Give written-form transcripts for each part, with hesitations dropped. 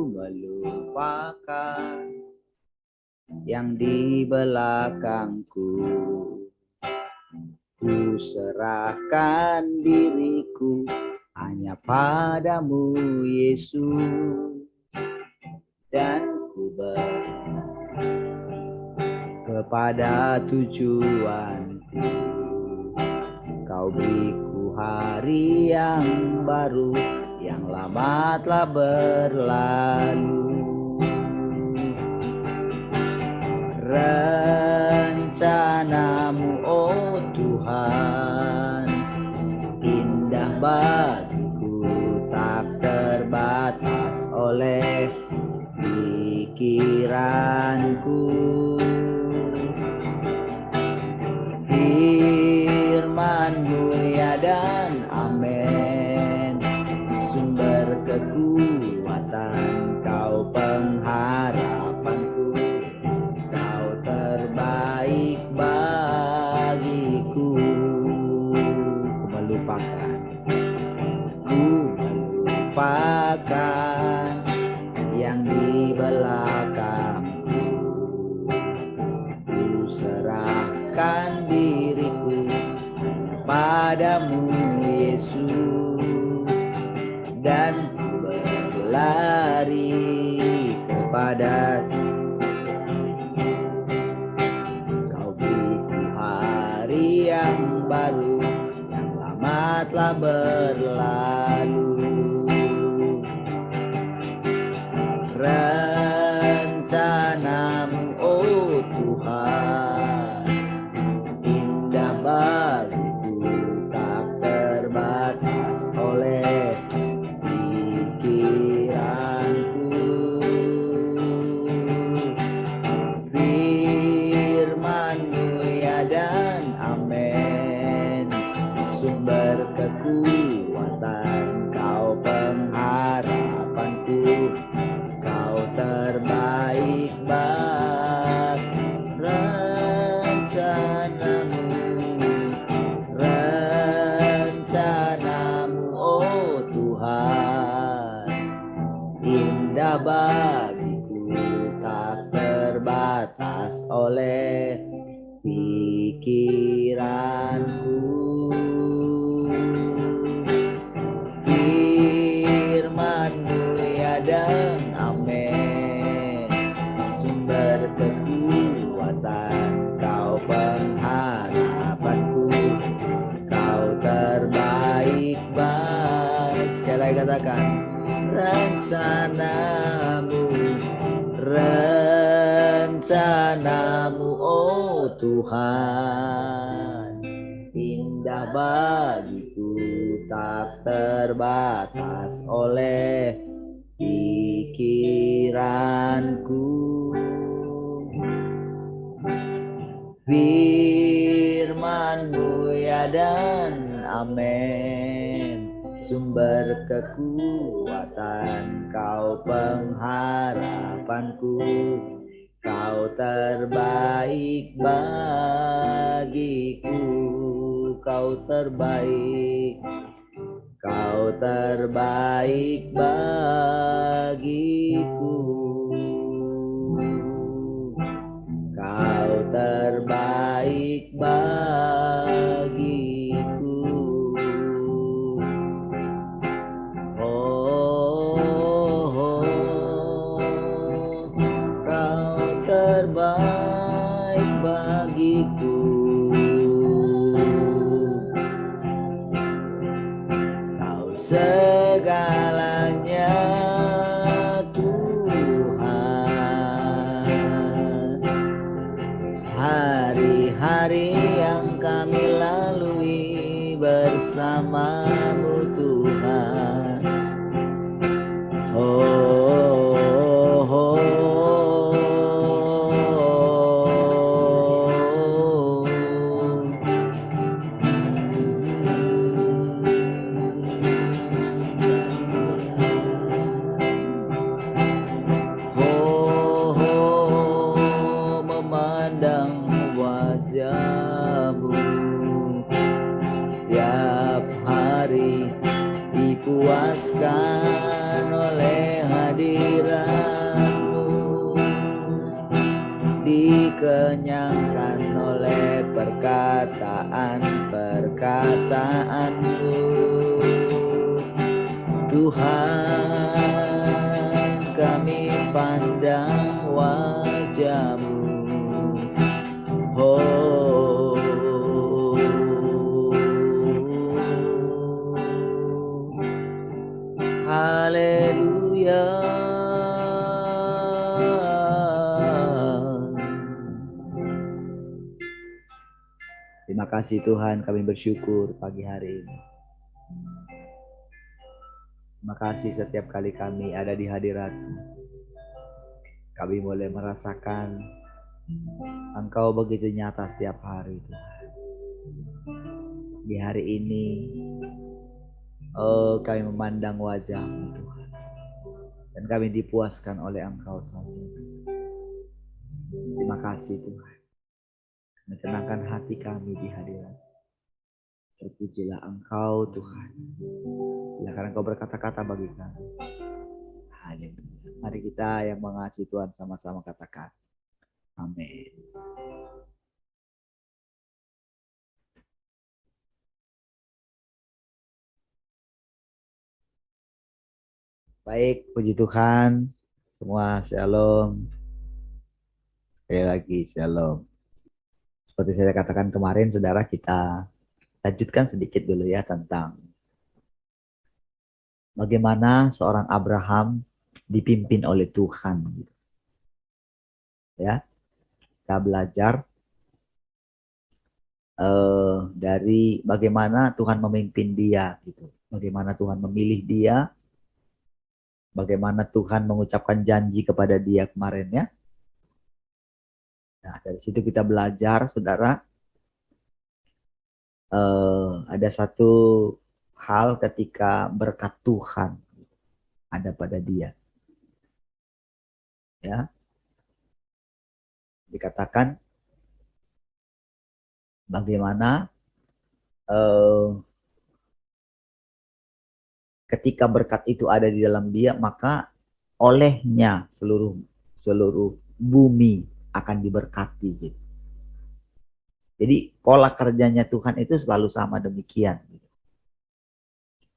melupakan yang di belakangku. Ku serahkan diriku hanya padamu Yesus, dan ku kepada tujuanku. Kau beriku hari yang baru, yang lama telah berlalu. Rencanamu, oh Tuhan, indah bagiku, tak terbatas oleh pikiranku. Firman-Mu ya dan amin, sumber kekuatan, Kau pengharapanku, Kau terbaik bagiku. Ku melupakan yang di belakangku. Ku serahkan diriku padamu Yesus, dan ku berlari kepada Kau beriku hari yang baru, yang lama telah berlalu. Rencanamu, oh Tuhan, indah bagiku, tak terbatas oleh pikiranku. Firman-Mu ya dan amin, sumber kekuatan, Kau pengharapanku, Kau terbaik bagi rencanamu, oh Tuhan, indah bagiku, tak terbatas oleh pikiranku. Firman-Mu ya dan amin, sumber kekuatan, Kau pengharapanku, Kau terbaik bagi. Sekali lagi katakan, rencanamu, oh Tuhan, indah bagiku, tak terbatas oleh pikiranku. Firman-Mu ya dan amin, sumber kekuatan, Kau pengharapanku, Kau terbaik bagiku. Kau terbaik, Kau terbaik bagiku. Kau terbaik bagiku. Kau terbaik bagiku. Kau segalanya Tuhan. Hari-hari yang kami lalui bersama-Mu Tuhan. Memandang wajah-Mu setiap hari, dipuaskan oleh hadirat dikenyangkan oleh perkataan-perkataanmu. Tuhan, kami pandang wajah-Mu. Oh, haleluya. Terima kasih Tuhan, kami bersyukur pagi hari ini. Terima kasih setiap kali kami ada di hadirat-Mu. Kami boleh merasakan Engkau begitu nyata setiap hari Tuhan. Di hari ini, oh kami memandang wajah-Mu Tuhan. Dan kami dipuaskan oleh Engkau saja. Terima kasih Tuhan. Menenangkan hati kami di hadirat. Terpujilah Engkau Tuhan. Silakan Engkau berkata-kata bagi kami. Haleluya. Mari kita yang mengasihi Tuhan sama-sama katakan. Amin. Baik, puji Tuhan. Semua shalom. Sekali lagi shalom. Seperti saya katakan kemarin, saudara, kita lanjutkan sedikit dulu ya tentang bagaimana seorang Abraham dipimpin oleh Tuhan. Ya, kita belajar dari bagaimana Tuhan memimpin dia, gitu. Bagaimana Tuhan memilih dia, bagaimana Tuhan mengucapkan janji kepada dia kemarin ya. Nah, dari situ kita belajar, saudara, ada satu hal ketika berkat Tuhan ada pada dia. Ya, dikatakan bagaimana ketika berkat itu ada di dalam dia, maka olehnya seluruh bumi akan diberkati. Gitu. Jadi pola kerjanya Tuhan itu selalu sama demikian. Gitu.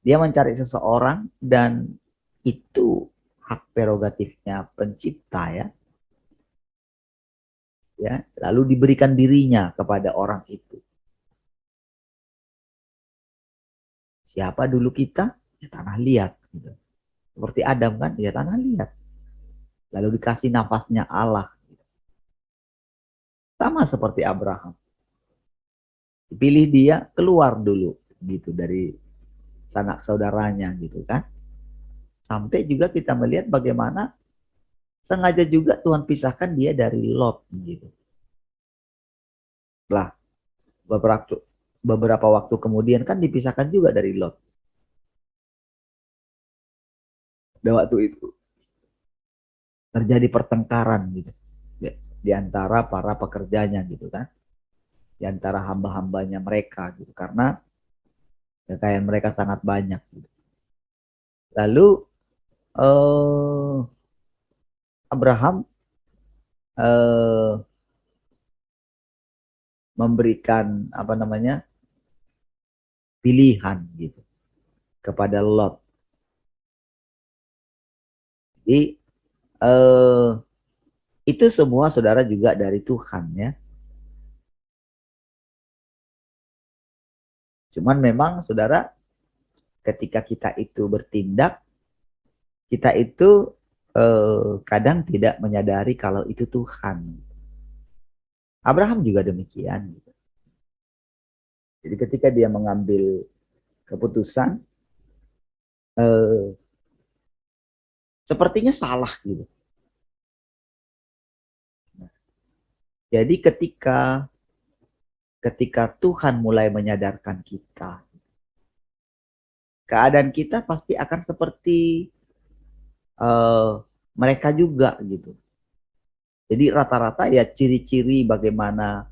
Dia mencari seseorang dan itu hak prerogatifnya pencipta ya. Ya, lalu diberikan dirinya kepada orang itu. Siapa dulu kita? Ya tanah liat. Gitu. Seperti Adam kan, ya tanah liat. Lalu dikasih nafasnya Allah. Gitu. Sama seperti Abraham. Dipilih dia, keluar dulu gitu dari sanak saudaranya gitu kan. Sampai juga kita melihat bagaimana sengaja juga Tuhan pisahkan dia dari Lot gitu. Lah, beberapa waktu kemudian kan dipisahkan juga dari Lot. Dan waktu itu terjadi pertengkaran gitu di antara para pekerjanya gitu kan, di antara hamba-hambanya mereka gitu, karena kekayaan mereka sangat banyak gitu. Lalu Abraham memberikan pilihan gitu kepada Lot. Jadi itu semua saudara juga dari Tuhan ya. Cuman memang saudara ketika kita itu bertindak, kita itu kadang tidak menyadari kalau itu Tuhan. Abraham juga demikian. Gitu. Jadi ketika dia mengambil keputusan, sepertinya salah gitu. Jadi ketika Tuhan mulai menyadarkan kita, keadaan kita pasti akan seperti mereka juga gitu. Jadi rata-rata ya ciri-ciri bagaimana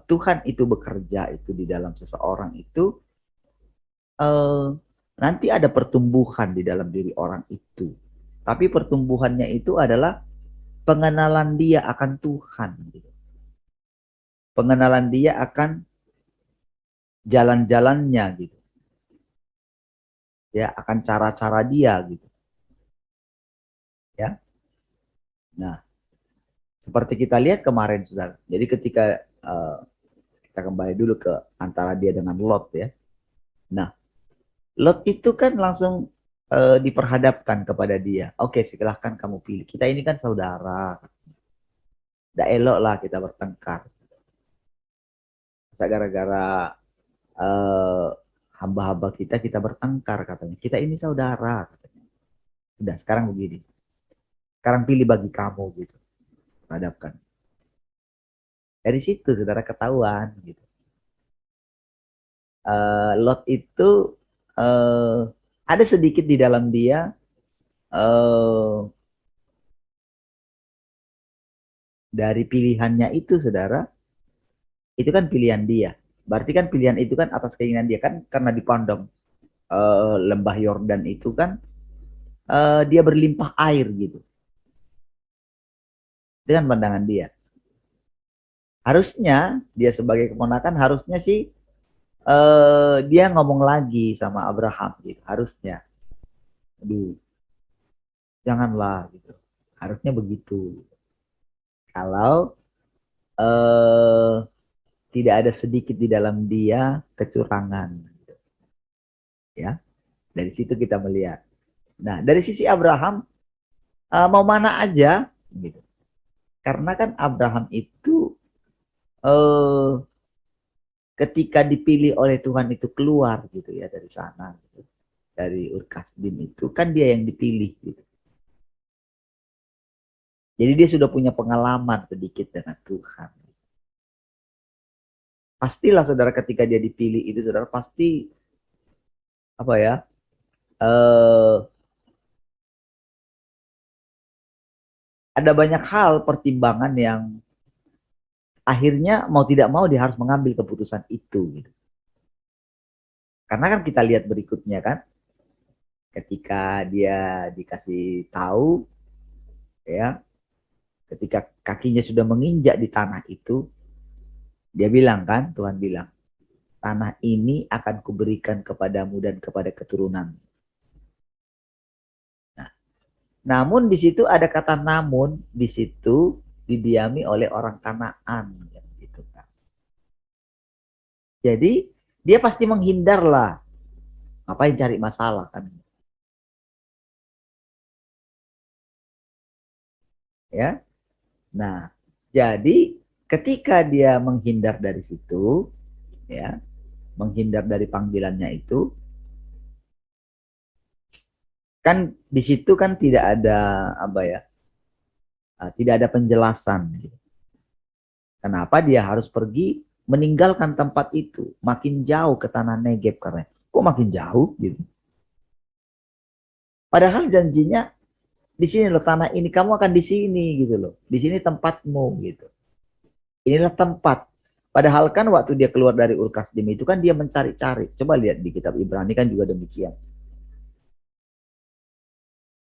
Tuhan itu bekerja itu di dalam seseorang itu nanti ada pertumbuhan di dalam diri orang itu. Tapi pertumbuhannya itu adalah pengenalan dia akan Tuhan, gitu. Pengenalan dia akan jalan-jalannya, gitu. Ya, akan cara-cara dia, gitu. Ya. Nah, seperti kita lihat kemarin, saudara. Jadi ketika kita kembali dulu ke antara dia dengan Lot, ya. Nah, Lot itu kan langsung diperhadapkan kepada dia. Oke, silahkan kamu pilih. Kita ini kan saudara. Tidak elok lah kita bertengkar. Gara-gara hamba-hamba kita bertengkar katanya. Kita ini saudara katanya. Sudah, sekarang begini. Sekarang pilih bagi kamu gitu. Hadapkan. Dari situ saudara ketahuan gitu. Lot itu ada sedikit di dalam dia dari pilihannya itu, saudara. Itu kan pilihan dia. Berarti kan pilihan itu kan atas keinginan dia kan, karena dipandang lembah Yordan itu kan dia berlimpah air gitu. Dengan pandangan dia. Harusnya dia sebagai keponakan harusnya sih dia ngomong lagi sama Abraham gitu. Harusnya. Aduh, janganlah gitu. Harusnya begitu. Kalau tidak ada sedikit di dalam dia kecurangan. Gitu. Ya, dari situ kita melihat. Nah, dari sisi Abraham mau mana aja gitu. Karena kan Abraham itu ketika dipilih oleh Tuhan itu keluar gitu ya dari sana gitu. Dari Ur Kasdim itu kan dia yang dipilih gitu. Jadi dia sudah punya pengalaman sedikit dengan Tuhan. Pastilah saudara ketika dia dipilih itu saudara pasti apa ya? Ada banyak hal pertimbangan yang akhirnya mau tidak mau dia harus mengambil keputusan itu gitu. Karena kan kita lihat berikutnya kan, ketika dia dikasih tahu ya, ketika kakinya sudah menginjak di tanah itu, dia bilang kan, Tuhan bilang, tanah ini akan kuberikan kepadamu dan kepada keturunan. Nah, namun di situ ada kata namun, di situ didiami oleh orang Kanaan gitu kan. Jadi dia pasti menghindar lah. Ngapain cari masalah kan? Ya. Nah, jadi ketika dia menghindar dari situ, ya, menghindar dari panggilannya itu, kan di situ kan tidak ada apa ya, tidak ada penjelasan. Gitu. Kenapa dia harus pergi meninggalkan tempat itu, makin jauh ke tanah Negeb karena kok makin jauh gitu. Padahal janjinya di sini loh tanah ini, kamu akan di sini gitu loh, di sini tempatmu gitu. Inilah tempat. Padahal kan waktu dia keluar dari Ur Kasdim itu kan dia mencari-cari. Coba lihat di kitab Ibrani kan juga demikian.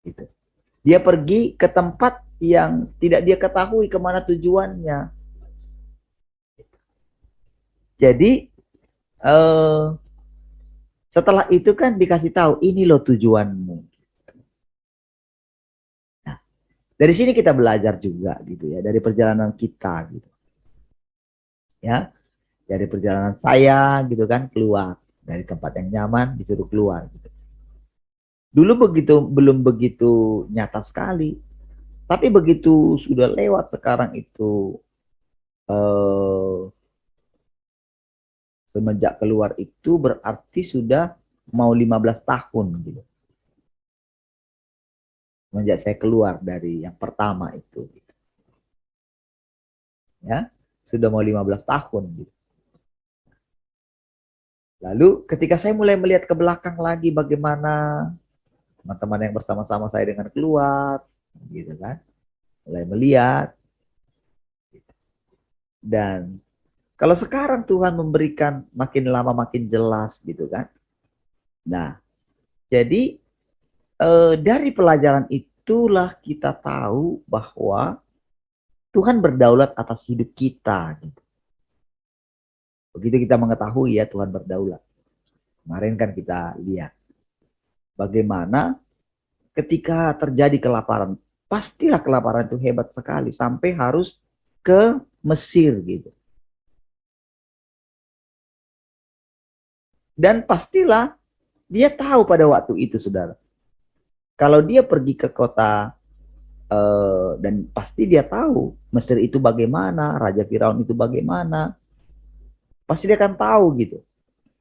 Gitu. Dia pergi ke tempat yang tidak dia ketahui kemana tujuannya. Jadi setelah itu kan dikasih tahu ini loh tujuanmu. Nah, dari sini kita belajar juga gitu ya, dari perjalanan kita gitu. Ya, dari perjalanan saya gitu kan keluar dari tempat yang nyaman disuruh keluar gitu. Dulu belum begitu nyata sekali. Tapi begitu sudah lewat sekarang itu semenjak keluar itu berarti sudah mau 15 tahun gitu. Semenjak saya keluar dari yang pertama itu gitu. Ya, sudah mau 15 tahun gitu. Lalu ketika saya mulai melihat ke belakang lagi bagaimana teman-teman yang bersama-sama saya dengan keluar gitu kan. Mulai melihat dan kalau sekarang Tuhan memberikan makin lama makin jelas gitu kan. Nah, jadi dari pelajaran itu disitulah kita tahu bahwa Tuhan berdaulat atas hidup kita. Gitu. Begitu kita mengetahui ya Tuhan berdaulat. Kemarin kan kita lihat bagaimana ketika terjadi kelaparan, pastilah kelaparan itu hebat sekali sampai harus ke Mesir gitu. Dan pastilah dia tahu pada waktu itu, saudara. Kalau dia pergi ke kota dan pasti dia tahu Mesir itu bagaimana, Raja Firaun itu bagaimana, pasti dia akan tahu gitu.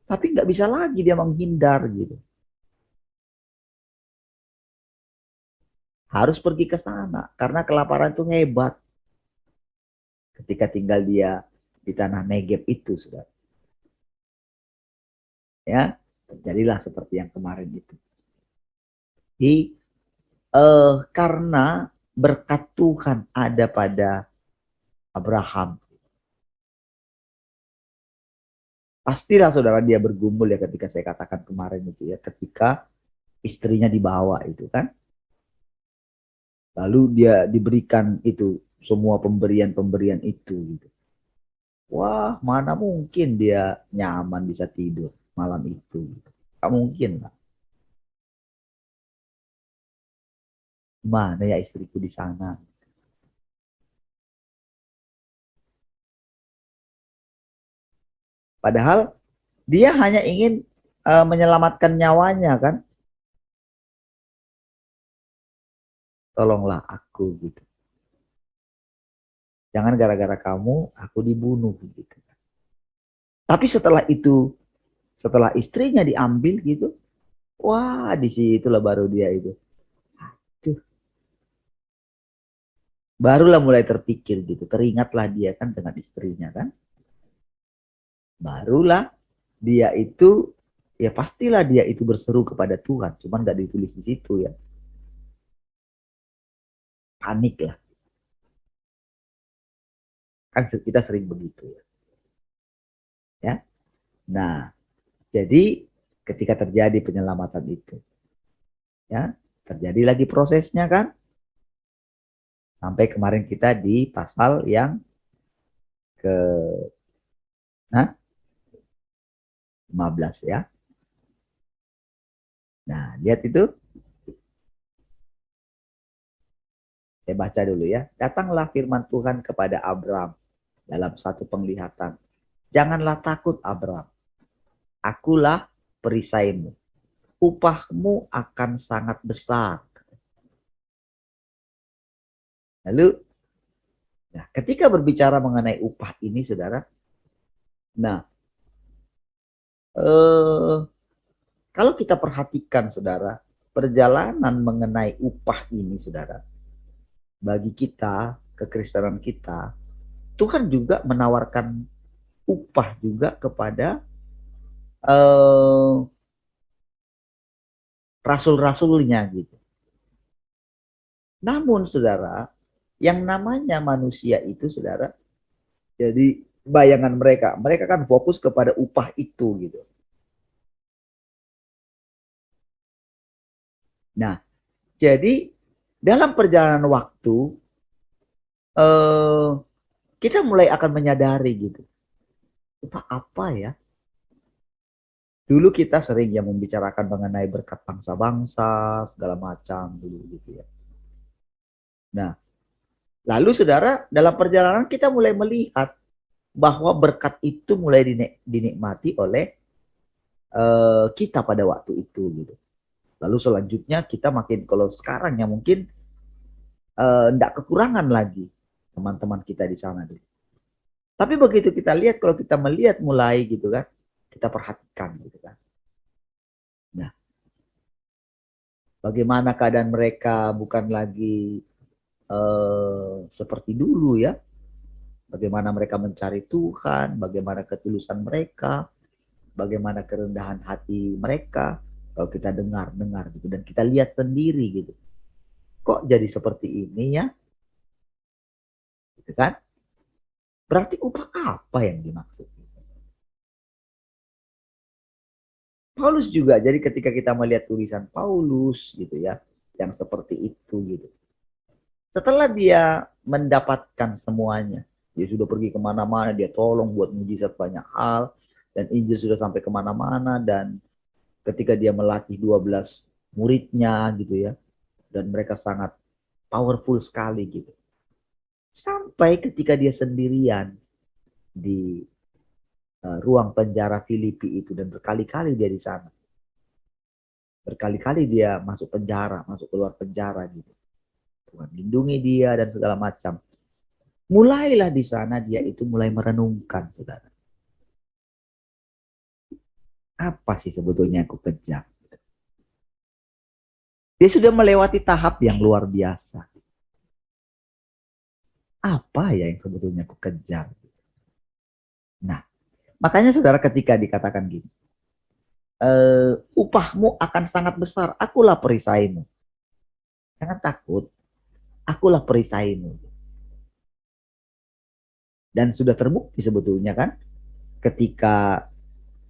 Tapi nggak bisa lagi dia menghindar gitu. Harus pergi ke sana karena kelaparan itu hebat. Ketika tinggal dia di tanah Negev itu, sudah. Ya, terjadilah seperti yang kemarin itu. Jadi karena berkat Tuhan ada pada Abraham, pastilah saudara dia bergumul ya ketika saya katakan kemarin itu ya, ketika istrinya dibawa itu kan, lalu dia diberikan itu semua pemberian-pemberian itu gitu. Wah, mana mungkin dia nyaman bisa tidur malam itu gitu. Gak mungkin lah. Mana ya istriku di sana. Padahal dia hanya ingin menyelamatkan nyawanya kan. Tolonglah aku gitu. Jangan gara-gara kamu aku dibunuh gitu. Tapi setelah itu, setelah istrinya diambil gitu, wah disitulah baru dia itu. Tuh, barulah mulai terpikir gitu. Teringatlah dia kan dengan istrinya kan. Barulah dia itu, ya pastilah dia itu berseru kepada Tuhan. Cuman gak ditulis di situ ya. Panik lah. Kan kita sering begitu ya. Ya. Nah, jadi ketika terjadi penyelamatan itu, ya terjadi lagi prosesnya kan. Sampai kemarin kita di pasal yang ke 15 ya. Nah, lihat itu. Saya baca dulu ya. Datanglah firman Tuhan kepada Abram dalam satu penglihatan. Janganlah takut Abram. Akulah perisaimu. Upahmu akan sangat besar. Lalu, nah, ketika berbicara mengenai upah ini, saudara, nah, kalau kita perhatikan, saudara, perjalanan mengenai upah ini, saudara, bagi kita, kekristenan kita, Tuhan juga menawarkan upah juga kepada rasul-rasulnya gitu. Namun, saudara, yang namanya manusia itu, saudara, jadi bayangan mereka kan fokus kepada upah itu gitu. Nah, jadi dalam perjalanan waktu kita mulai akan menyadari gitu. Upah apa ya? Dulu kita sering ya membicarakan mengenai berkat bangsa-bangsa segala macam dulu gitu ya. Nah, lalu saudara dalam perjalanan kita mulai melihat bahwa berkat itu mulai dinikmati oleh kita pada waktu itu gitu. Lalu selanjutnya kita makin kalau sekarang ya mungkin tidak kekurangan lagi teman-teman kita di sana dulu. Tapi begitu kita lihat, kalau kita melihat mulai gitu kan, kita perhatikan gitu kan. Nah, bagaimana keadaan mereka bukan lagi seperti dulu ya. Bagaimana mereka mencari Tuhan, bagaimana ketulusan mereka, bagaimana kerendahan hati mereka. Kalau kita dengar gitu dan kita lihat sendiri gitu. Kok jadi seperti ini ya? Gitu kan? Berarti upah apa yang dimaksud? Paulus juga, jadi ketika kita melihat tulisan Paulus gitu ya, yang seperti itu gitu. Setelah dia mendapatkan semuanya, dia sudah pergi kemana-mana, dia tolong buat mujizat banyak hal, dan Injil sudah sampai kemana-mana, dan ketika dia melatih 12 muridnya gitu ya, dan mereka sangat powerful sekali gitu. Sampai ketika dia sendirian di ruang penjara Filipi itu, dan berkali-kali dia di sana. Berkali-kali dia masuk penjara, masuk keluar penjara gitu. Tuhan lindungi dia dan segala macam. Mulailah di sana dia itu mulai merenungkan, saudara. Apa sih sebetulnya aku kejar? Dia sudah melewati tahap yang luar biasa. Apa ya yang sebetulnya aku kejar? Nah, makanya saudara ketika dikatakan gini, upahmu akan sangat besar, akulah perisaimu. Jangan takut, akulah perisaimu. Dan sudah terbukti sebetulnya kan, ketika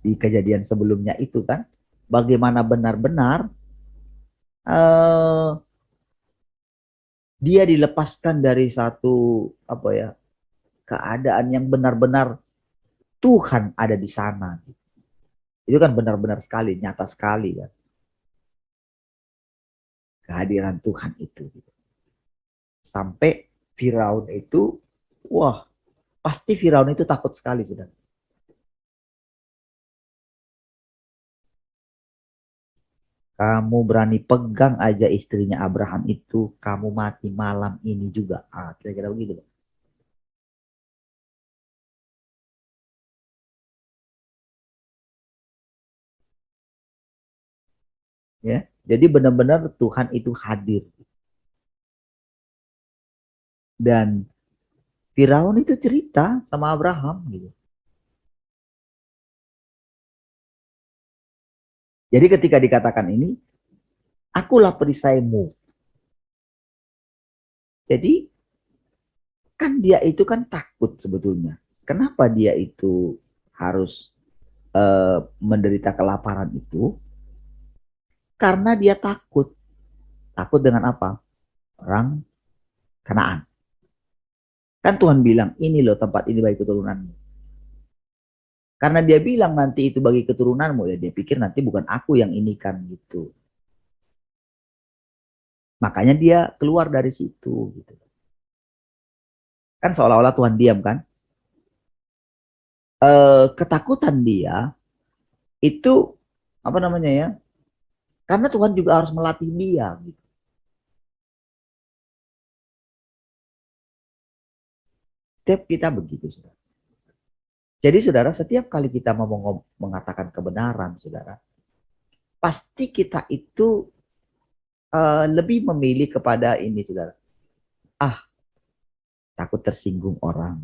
di kejadian sebelumnya itu kan, bagaimana benar-benar dia dilepaskan dari satu apa ya, keadaan yang benar-benar Tuhan ada di sana. Itu kan benar-benar sekali, nyata sekali kan, kehadiran Tuhan itu. Sampai Firaun itu, wah, pasti Firaun itu takut sekali sudah. Kamu berani pegang aja istrinya Abraham itu, kamu mati malam ini juga. Kira-kira begitu. Ya, jadi benar-benar Tuhan itu hadir. Dan Firaun itu cerita sama Abraham gitu. Jadi ketika dikatakan ini, akulah perisaimu. Jadi kan dia itu kan takut sebetulnya. Kenapa dia itu harus menderita kelaparan itu? Karena dia takut. Takut dengan apa? Orang Kanaan. Kan Tuhan bilang, ini loh tempat ini bagi keturunanmu. Karena dia bilang nanti itu bagi keturunanmu, ya dia pikir nanti bukan aku yang ini kan gitu. Makanya dia keluar dari situ gitu. Kan seolah-olah Tuhan diam kan. Ketakutan dia itu apa namanya ya? Karena Tuhan juga harus melatih dia gitu. Setiap kita begitu, saudara. Jadi saudara, setiap kali kita mau mengatakan kebenaran, saudara, pasti kita itu lebih memilih kepada ini, saudara. Ah, takut tersinggung orang.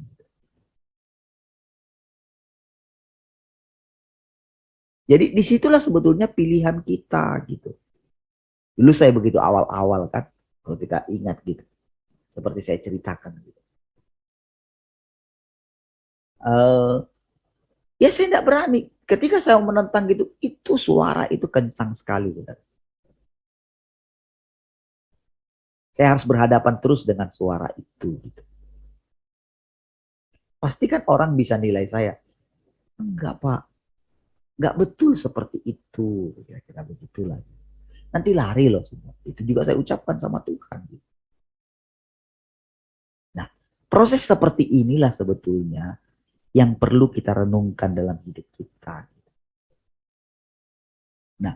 Jadi disitulah sebetulnya pilihan kita gitu. Dulu saya begitu awal-awal kan, kalau kita ingat gitu, seperti saya ceritakan gitu. Uh, ya saya tidak berani. Ketika saya menentang gitu, itu suara itu kencang sekali, saudara. Saya harus berhadapan terus dengan suara itu. Gitu. Pastikan orang bisa nilai saya. Enggak, Pak. Enggak betul seperti itu. Kira-kira begitulah. Nanti lari loh semua. Itu juga saya ucapkan sama Tuhan. Nah, proses seperti inilah sebetulnya yang perlu kita renungkan dalam hidup kita. Nah,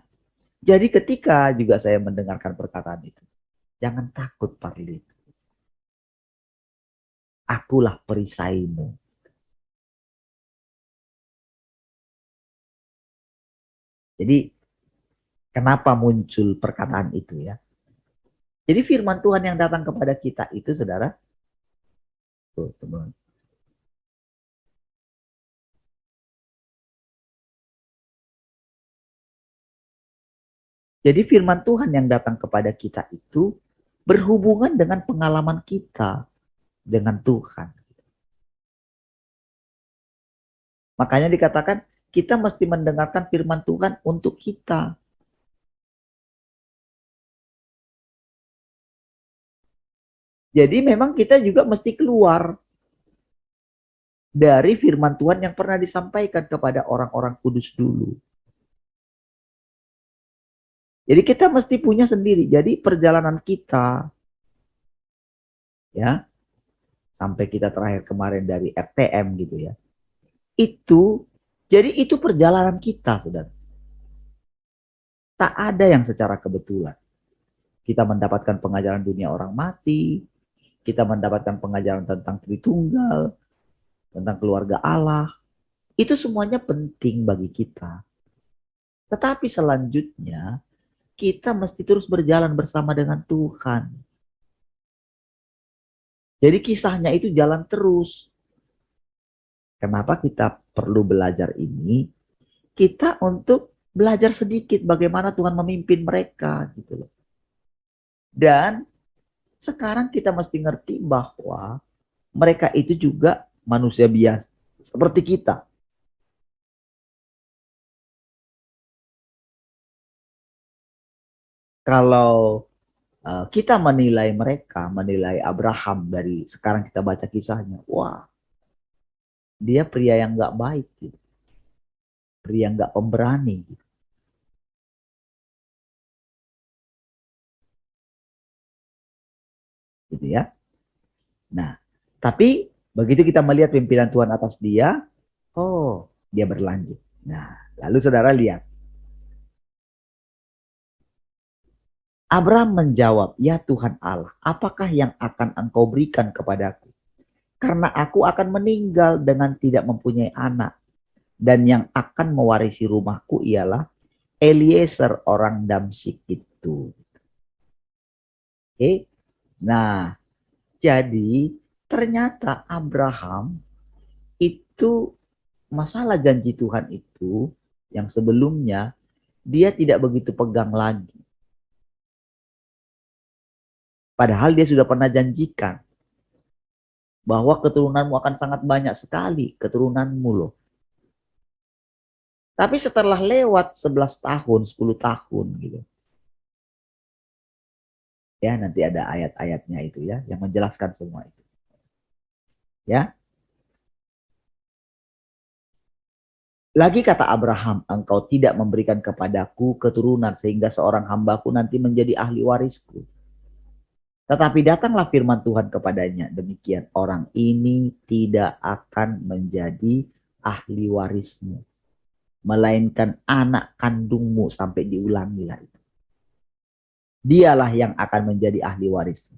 jadi ketika juga saya mendengarkan perkataan itu, jangan takut Parlin. Akulah perisaimu. Jadi kenapa muncul perkataan itu ya? Jadi firman Tuhan yang datang kepada kita itu, saudara, tuh, teman. Jadi firman Tuhan yang datang kepada kita itu berhubungan dengan pengalaman kita dengan Tuhan. Makanya dikatakan kita mesti mendengarkan firman Tuhan untuk kita. Jadi memang kita juga mesti keluar dari firman Tuhan yang pernah disampaikan kepada orang-orang kudus dulu. Jadi kita mesti punya sendiri. Jadi perjalanan kita, ya, sampai kita terakhir kemarin dari RTM gitu ya, jadi itu perjalanan kita, saudara. Tak ada yang secara kebetulan. Kita mendapatkan pengajaran dunia orang mati, kita mendapatkan pengajaran tentang Tritunggal, tentang keluarga Allah. Itu semuanya penting bagi kita. Tetapi selanjutnya, kita mesti terus berjalan bersama dengan Tuhan. Jadi kisahnya itu jalan terus. Kenapa kita perlu belajar ini? Kita untuk belajar sedikit bagaimana Tuhan memimpin mereka gitu loh. Dan sekarang kita mesti ngerti bahwa mereka itu juga manusia biasa seperti kita. Kalau kita menilai mereka, menilai Abraham dari sekarang kita baca kisahnya, wah, dia pria yang nggak baik, gitu. Pria yang nggak pemberani. Gitu. Gitu ya. Nah, tapi begitu kita melihat pimpinan Tuhan atas dia, oh, dia berlanjut. Nah, lalu saudara lihat. Abraham menjawab, ya Tuhan Allah, apakah yang akan engkau berikan kepadaku? Karena aku akan meninggal dengan tidak mempunyai anak. Dan yang akan mewarisi rumahku ialah Eliezer orang Damsyik itu. Oke. Nah, jadi ternyata Abraham itu masalah janji Tuhan itu yang sebelumnya dia tidak begitu pegang lagi. Padahal dia sudah pernah janjikan bahwa keturunanmu akan sangat banyak sekali, keturunanmu loh. Tapi setelah lewat 11 tahun, 10 tahun gitu. Ya, nanti ada ayat-ayatnya itu ya yang menjelaskan semua itu. Ya. Lagi kata Abraham, engkau tidak memberikan kepadaku keturunan sehingga seorang hambaku nanti menjadi ahli warisku. Tetapi datanglah firman Tuhan kepadanya, demikian orang ini tidak akan menjadi ahli warismu, melainkan anak kandungmu sampai diulangilah itu. Dialah yang akan menjadi ahli warismu.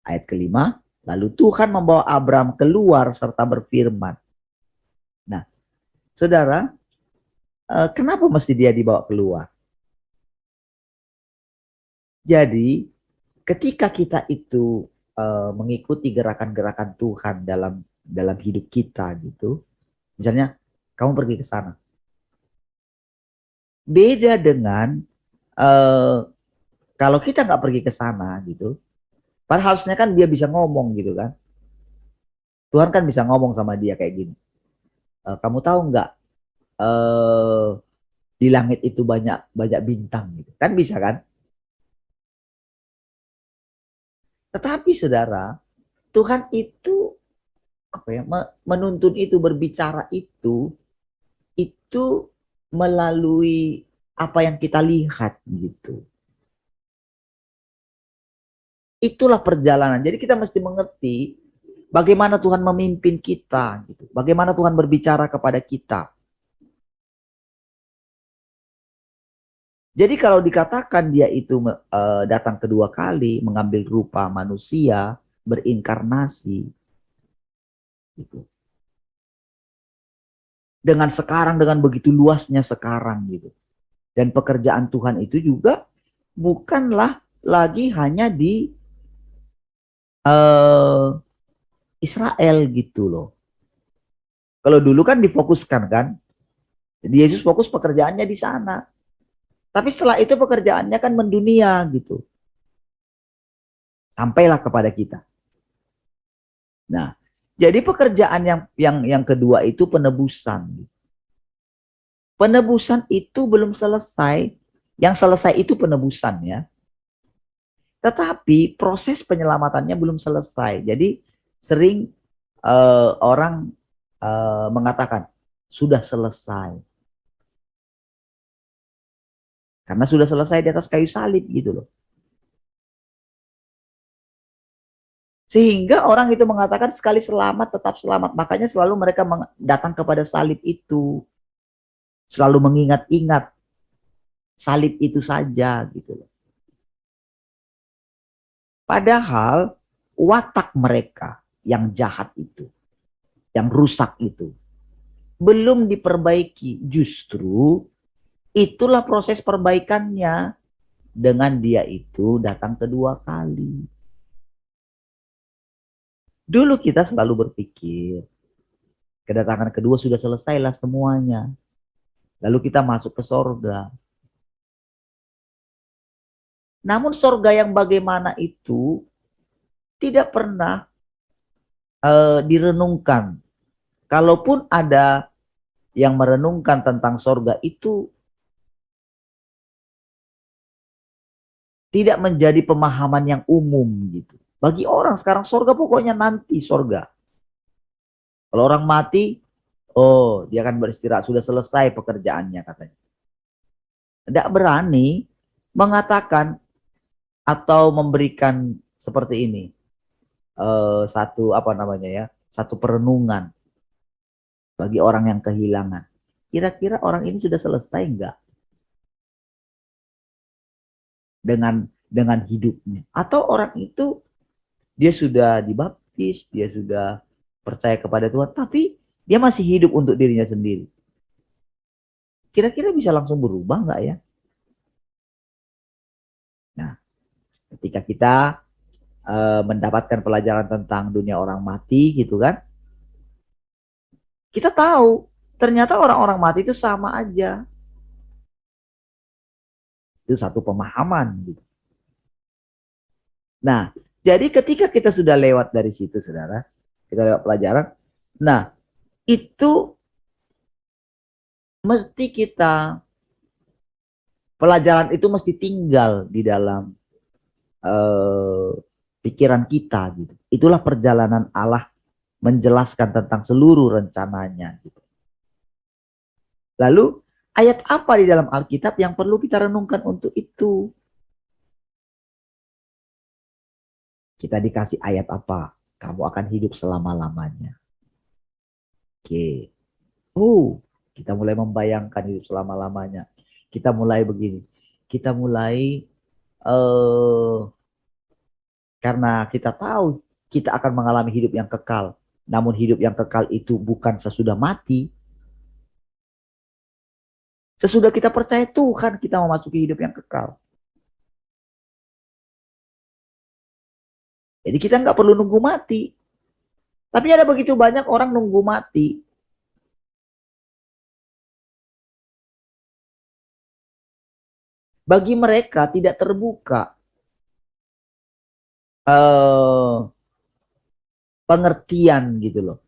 Ayat kelima, lalu Tuhan membawa Abraham keluar serta berfirman. Nah, saudara, kenapa mesti dia dibawa keluar? Jadi, ketika kita itu mengikuti gerakan-gerakan Tuhan dalam hidup kita gitu, misalnya kamu pergi ke sana, beda dengan kalau kita nggak pergi ke sana gitu, padahal harusnya kan dia bisa ngomong gitu kan, Tuhan kan bisa ngomong sama dia kayak gini, kamu tahu nggak di langit itu banyak banyak bintang gitu, kan bisa kan? Tetapi saudara, Tuhan itu apa ya, menuntun itu, berbicara itu melalui apa yang kita lihat gitu. Itulah perjalanan. Jadi kita mesti mengerti bagaimana Tuhan memimpin kita gitu. Bagaimana Tuhan berbicara kepada kita. Jadi kalau dikatakan dia itu datang kedua kali, mengambil rupa manusia, berinkarnasi gitu. Dengan sekarang, dengan begitu luasnya sekarang gitu. Dan pekerjaan Tuhan itu juga bukanlah lagi hanya di Israel gitu loh. Kalau dulu kan difokuskan kan, jadi Yesus fokus pekerjaannya di sana. Tapi setelah itu pekerjaannya kan mendunia gitu. Sampailah kepada kita. Nah, jadi pekerjaan yang kedua itu penebusan. Penebusan itu belum selesai. Yang selesai itu penebusan ya. Tetapi proses penyelamatannya belum selesai. Jadi sering orang mengatakan sudah selesai. Karena sudah selesai di atas kayu salib gitu loh. Sehingga orang itu mengatakan sekali selamat tetap selamat. Makanya selalu mereka datang kepada salib itu. Selalu mengingat-ingat salib itu saja gitu loh. Padahal watak mereka yang jahat itu, yang rusak itu, belum diperbaiki. Justru itulah proses perbaikannya dengan dia itu datang kedua kali. Dulu kita selalu berpikir, kedatangan kedua sudah selesailah semuanya. Lalu kita masuk ke sorga. Namun sorga yang bagaimana itu tidak pernah direnungkan. Kalaupun ada yang merenungkan tentang sorga itu, tidak menjadi pemahaman yang umum gitu. Bagi orang sekarang sorga pokoknya nanti sorga. Kalau orang mati, oh dia akan beristirahat, sudah selesai pekerjaannya katanya. Tidak berani mengatakan atau memberikan seperti ini satu apa namanya ya, satu perenungan bagi orang yang kehilangan. Kira-kira orang ini sudah selesai enggak dengan hidupnya? Atau orang itu dia sudah dibaptis, dia sudah percaya kepada Tuhan, tapi dia masih hidup untuk dirinya sendiri. Kira-kira bisa langsung berubah enggak ya? Nah, ketika kita mendapatkan pelajaran tentang dunia orang mati gitu kan, kita tahu ternyata orang-orang mati itu sama aja. Itu satu pemahaman gitu. Nah, jadi ketika kita sudah lewat dari situ, saudara, kita lewat pelajaran, nah itu mesti kita, pelajaran itu mesti tinggal di dalam eh, pikiran kita gitu. Itulah perjalanan Allah menjelaskan tentang seluruh rencananya gitu. Lalu ayat apa di dalam Alkitab yang perlu kita renungkan untuk itu? Kita dikasih ayat apa? Kamu akan hidup selama-lamanya. Oke. Oh, kita mulai membayangkan hidup selama-lamanya. Kita mulai begini. Kita mulai karena kita tahu kita akan mengalami hidup yang kekal. Namun hidup yang kekal itu bukan sesudah mati. Sesudah kita percaya Tuhan, kita memasuki hidup yang kekal. Jadi kita nggak perlu nunggu mati. Tapi ada begitu banyak orang nunggu mati. Bagi mereka tidak terbuka eh, pengertian gitu loh.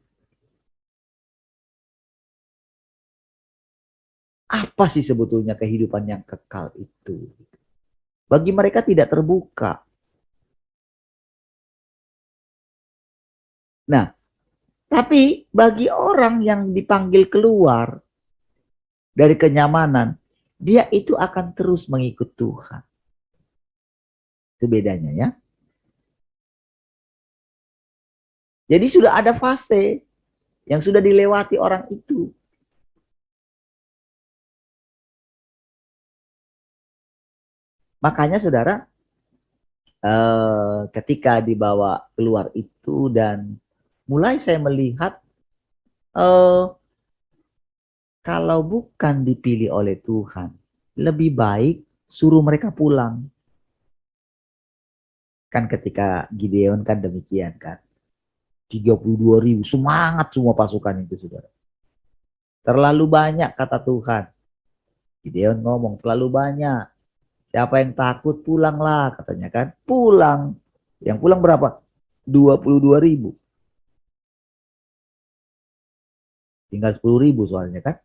Apa sih sebetulnya kehidupan yang kekal itu? Bagi mereka tidak terbuka. Nah, tapi bagi orang yang dipanggil keluar dari kenyamanan, dia itu akan terus mengikut Tuhan. Itu bedanya ya. Jadi sudah ada fase yang sudah dilewati orang itu. Makanya saudara, ketika dibawa keluar itu dan mulai saya melihat eh, kalau bukan dipilih oleh Tuhan, lebih baik suruh mereka pulang. Kan ketika Gideon kan demikian kan. 32.000 semangat semua pasukan itu saudara. Terlalu banyak kata Tuhan. Gideon ngomong terlalu banyak. Siapa yang takut pulanglah katanya kan. Pulang. Yang pulang berapa? 22.000. Tinggal 10.000 soalnya kan.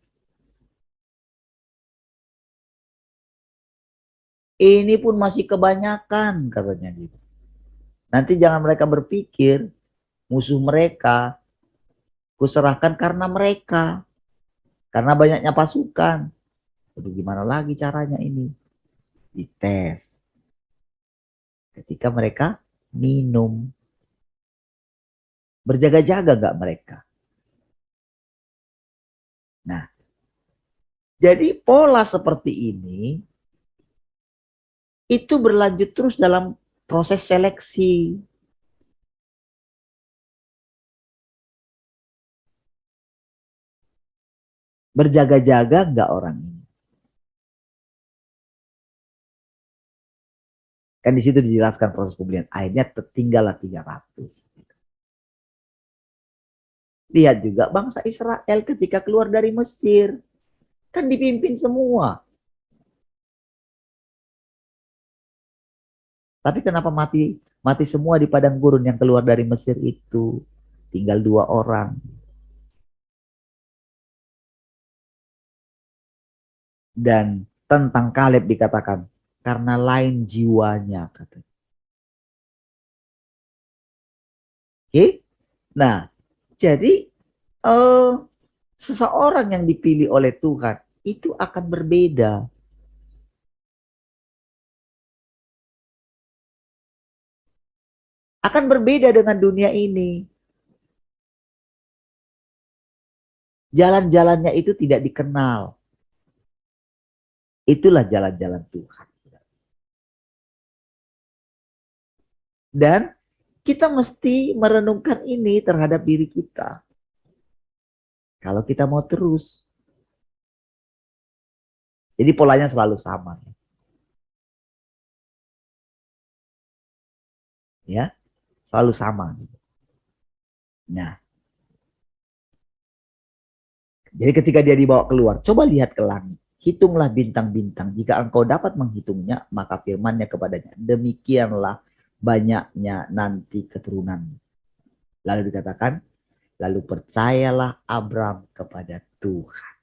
Ini pun masih kebanyakan katanya gitu. Nanti jangan mereka berpikir musuh mereka kuserahkan karena mereka, karena banyaknya pasukan. Aduh, gimana lagi caranya ini? Dites. Ketika mereka minum, berjaga-jaga gak mereka? Nah, jadi pola seperti ini itu berlanjut terus dalam proses seleksi. Berjaga-jaga nggak orang ini? Kan di situ dijelaskan proses pembelian. Akhirnya tertinggallah 300. Lihat juga bangsa Israel ketika keluar dari Mesir. Kan dipimpin semua. Tapi kenapa mati mati semua di padang gurun yang keluar dari Mesir itu? Tinggal 2 orang. Dan tentang Kaleb dikatakan, karena lain jiwanya. Katanya. Oke? Nah, jadi eh, seseorang yang dipilih oleh Tuhan itu akan berbeda. Akan berbeda dengan dunia ini. Jalan-jalannya itu tidak dikenal. Itulah jalan-jalan Tuhan. Dan kita mesti merenungkan ini terhadap diri kita. Kalau kita mau terus. Jadi polanya selalu sama. Ya, selalu sama. Nah, jadi ketika dia dibawa keluar, coba lihat ke langit. Hitunglah bintang-bintang. Jika engkau dapat menghitungnya, maka firmannya kepadanya. Demikianlah banyaknya nanti keturunan. Lalu dikatakan, lalu percayalah Abram kepada Tuhan.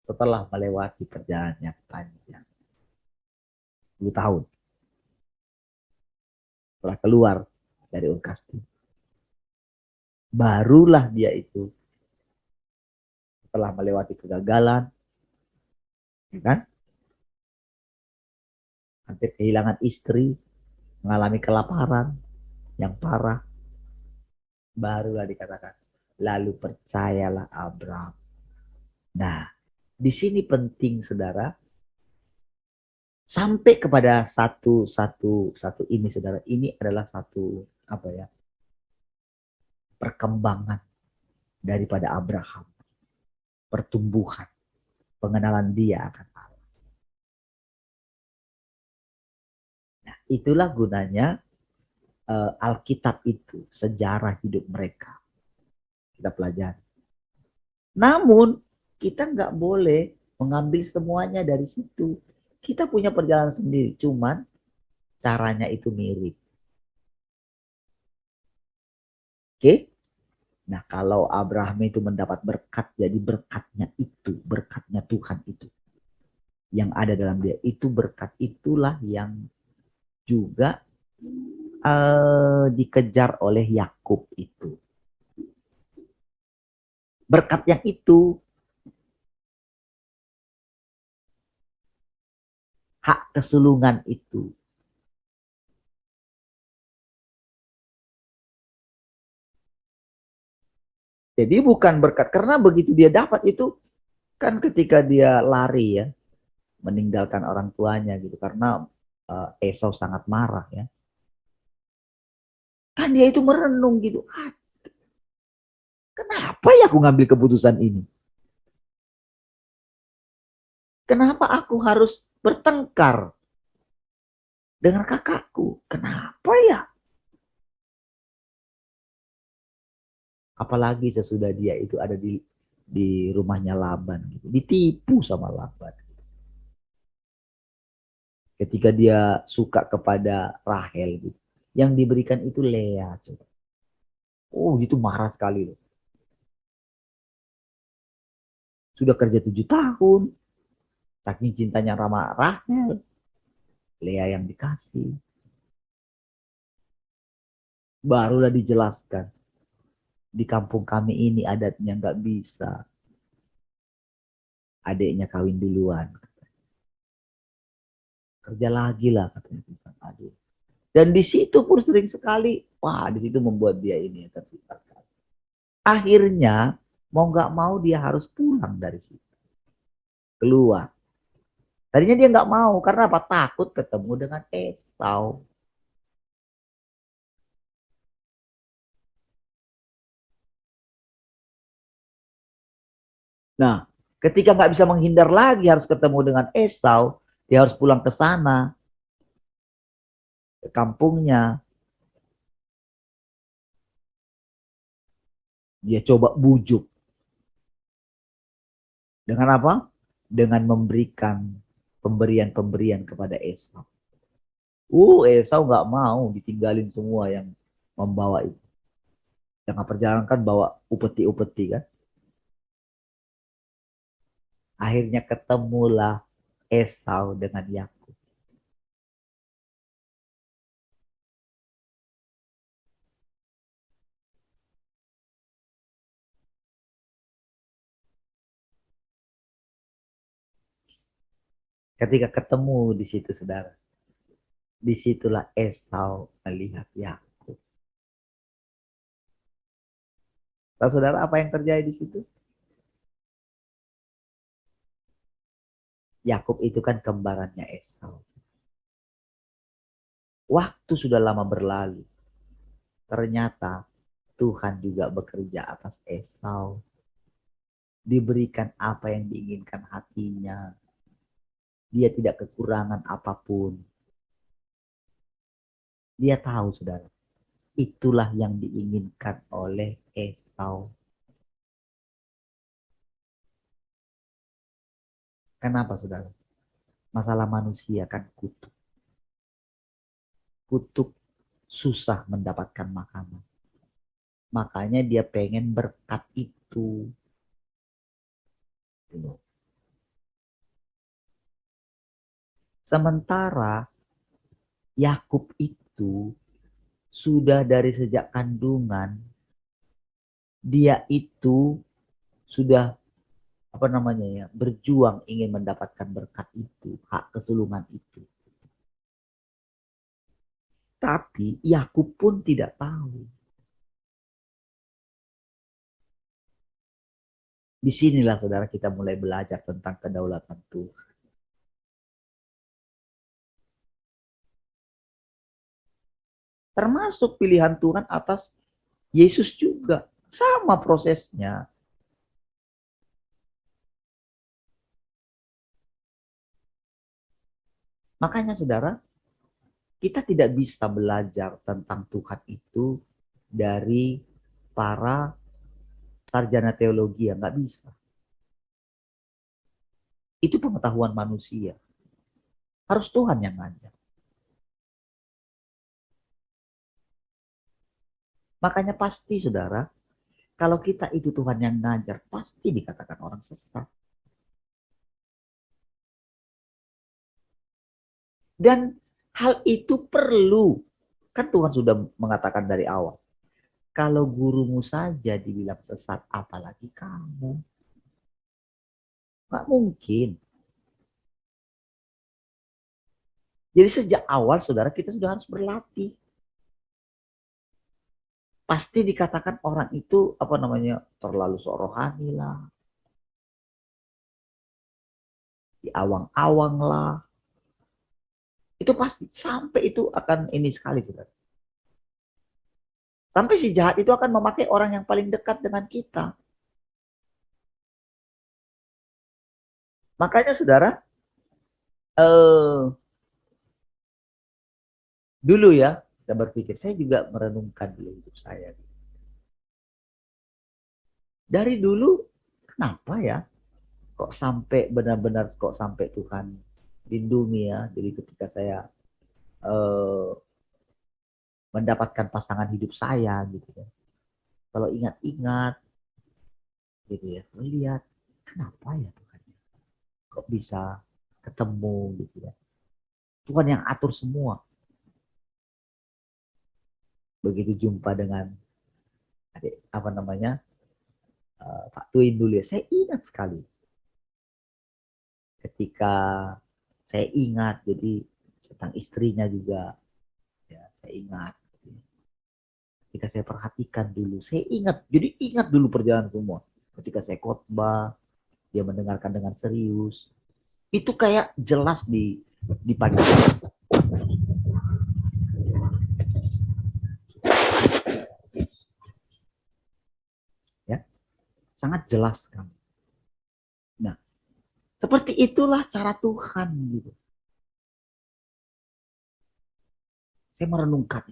Setelah melewati perjalanan yang panjang. 10 tahun. Setelah keluar dari Ur Kasdim. Barulah dia itu setelah melewati kegagalan, ya kan? Hampir kehilangan istri, mengalami kelaparan yang parah, barulah dikatakan, lalu percayalah Abraham. Nah, di sini penting saudara, sampai kepada satu ini saudara, ini adalah satu apa ya, perkembangan daripada Abraham, pertumbuhan, pengenalan dia akan Allah. Nah, itulah gunanya Alkitab itu, sejarah hidup mereka. Kita pelajari. Namun, kita nggak boleh mengambil semuanya dari situ. Kita punya perjalanan sendiri, cuman caranya itu mirip. Oke? Nah, kalau Abraham itu mendapat berkat, jadi berkatnya Tuhan itu. Yang ada dalam dia, itu berkat itulah yang juga dikejar oleh Yakub itu. Berkat yang itu, hak kesulungan itu. Jadi bukan berkat, karena begitu dia dapat itu, kan ketika dia lari ya, meninggalkan orang tuanya gitu, karena Esau sangat marah ya. Kan dia itu merenung gitu, kenapa ya aku ngambil keputusan ini? Kenapa aku harus bertengkar dengan kakakku? Kenapa ya? Apalagi sesudah dia itu ada di rumahnya Laban gitu. Ditipu sama Laban. Ketika dia suka kepada Rahel gitu. Yang diberikan itu Lea. Coba. Oh, itu marah sekali loh. Sudah kerja 7 tahun. Saking cintanya sama Rahel. Lea yang dikasih. Barulah dijelaskan. Di kampung kami ini adatnya nggak bisa. Adiknya kawin duluan. Kerja lagi lah katanya. Aduh. Dan di situ pun sering sekali, wah di situ membuat dia ini tersisa. Akhirnya mau nggak mau dia harus pulang dari situ. Keluar. Tadinya dia nggak mau karena apa? Takut ketemu dengan Esau. Nah, ketika nggak bisa menghindar lagi harus ketemu dengan Esau, dia harus pulang ke sana, ke kampungnya. Dia coba bujuk. Dengan apa? Dengan memberikan pemberian-pemberian kepada Esau. Esau nggak mau ditinggalin semua yang membawa itu. Yang perjalanan kan bawa upeti-upeti kan. Akhirnya ketemulah Esau dengan Yakub. Ketika ketemu di situ saudara, disitulah Esau melihat Yakub. Tahu saudara apa yang terjadi di situ? Yakub itu kan kembarannya Esau. Waktu sudah lama berlalu. Ternyata Tuhan juga bekerja atas Esau. Diberikan apa yang diinginkan hatinya. Dia tidak kekurangan apapun. Dia tahu, saudara. Itulah yang diinginkan oleh Esau. Kenapa, saudara? Masalah manusia kan kutuk. Kutuk susah mendapatkan makanan. Makanya dia pengen berkat itu. Sementara Yakub itu sudah dari sejak kandungan, dia itu sudah apa namanya ya, berjuang ingin mendapatkan berkat itu, hak kesulungan itu. Tapi Yakub pun tidak tahu. Disinilah saudara kita mulai belajar tentang kedaulatan Tuhan. Termasuk pilihan Tuhan atas Yesus juga. Sama prosesnya. Makanya saudara, kita tidak bisa belajar tentang Tuhan itu dari para sarjana teologi yang nggak bisa. Itu pengetahuan manusia. Harus Tuhan yang ngajar. Makanya pasti saudara, kalau kita itu Tuhan yang ngajar, pasti dikatakan orang sesat. Dan hal itu perlu. Kan Tuhan sudah mengatakan dari awal. Kalau gurumu saja dibilang sesat, apalagi kamu. Nggak mungkin. Jadi sejak awal saudara kita sudah harus berlatih. Pasti dikatakan orang itu apa namanya terlalu sok rohani lah. Diawang-awang lah. Itu pasti sampai itu akan ini sekali saudara. Sampai si jahat itu akan memakai orang yang paling dekat dengan kita. Makanya saudara, dulu ya, saya berpikir, saya juga merenungkan dulu hidup saya. Dari dulu, kenapa ya? Kok sampai benar-benar, kok sampai Tuhan lindungi ya. Jadi ketika saya eh, mendapatkan pasangan hidup saya gitu ya. Kalau ingat-ingat gitu ya, melihat kenapa ya Tuhan? Kok bisa ketemu gitu ya? Tuhan yang atur semua. Begitu jumpa dengan Pak Twin dulu ya, saya ingat sekali ketika saya ingat, jadi tentang istrinya juga ya, saya ingat ketika saya perhatikan dulu, saya ingat, jadi ingat dulu perjalanan semua ketika saya khotbah, dia mendengarkan dengan serius, itu kayak jelas di pandangan. Ya, sangat jelas kan. Nah, seperti itulah cara Tuhan gitu. Saya merenungkan.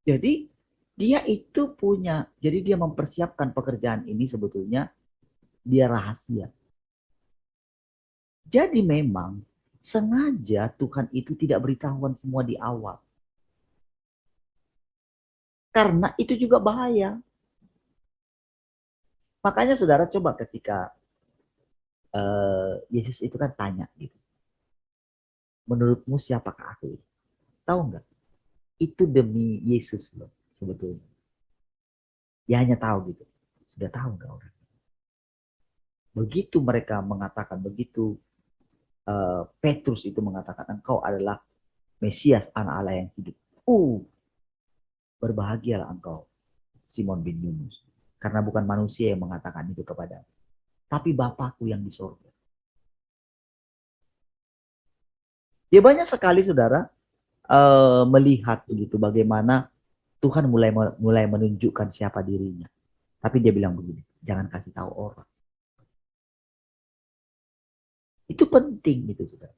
Jadi dia itu punya, jadi dia mempersiapkan pekerjaan ini sebetulnya dia rahasia. Jadi memang sengaja Tuhan itu tidak beritahuan semua di awal. Karena itu juga bahaya. Makanya saudara coba ketika Yesus itu kan tanya gitu. Menurutmu siapakah aku? Tahu nggak? Itu demi Yesus loh sebetulnya. Ya hanya tahu gitu. Sudah tahu nggak orang? Begitu mereka mengatakan, begitu Petrus itu mengatakan engkau adalah Mesias, anak Allah yang hidup. Berbahagialah engkau, Simon bin Yunus. Karena bukan manusia yang mengatakan itu kepada, tapi Bapakku yang di surga. Ya banyak sekali saudara melihat begitu bagaimana Tuhan mulai menunjukkan siapa dirinya. Tapi dia bilang begini, jangan kasih tahu orang. Itu penting gitu saudara.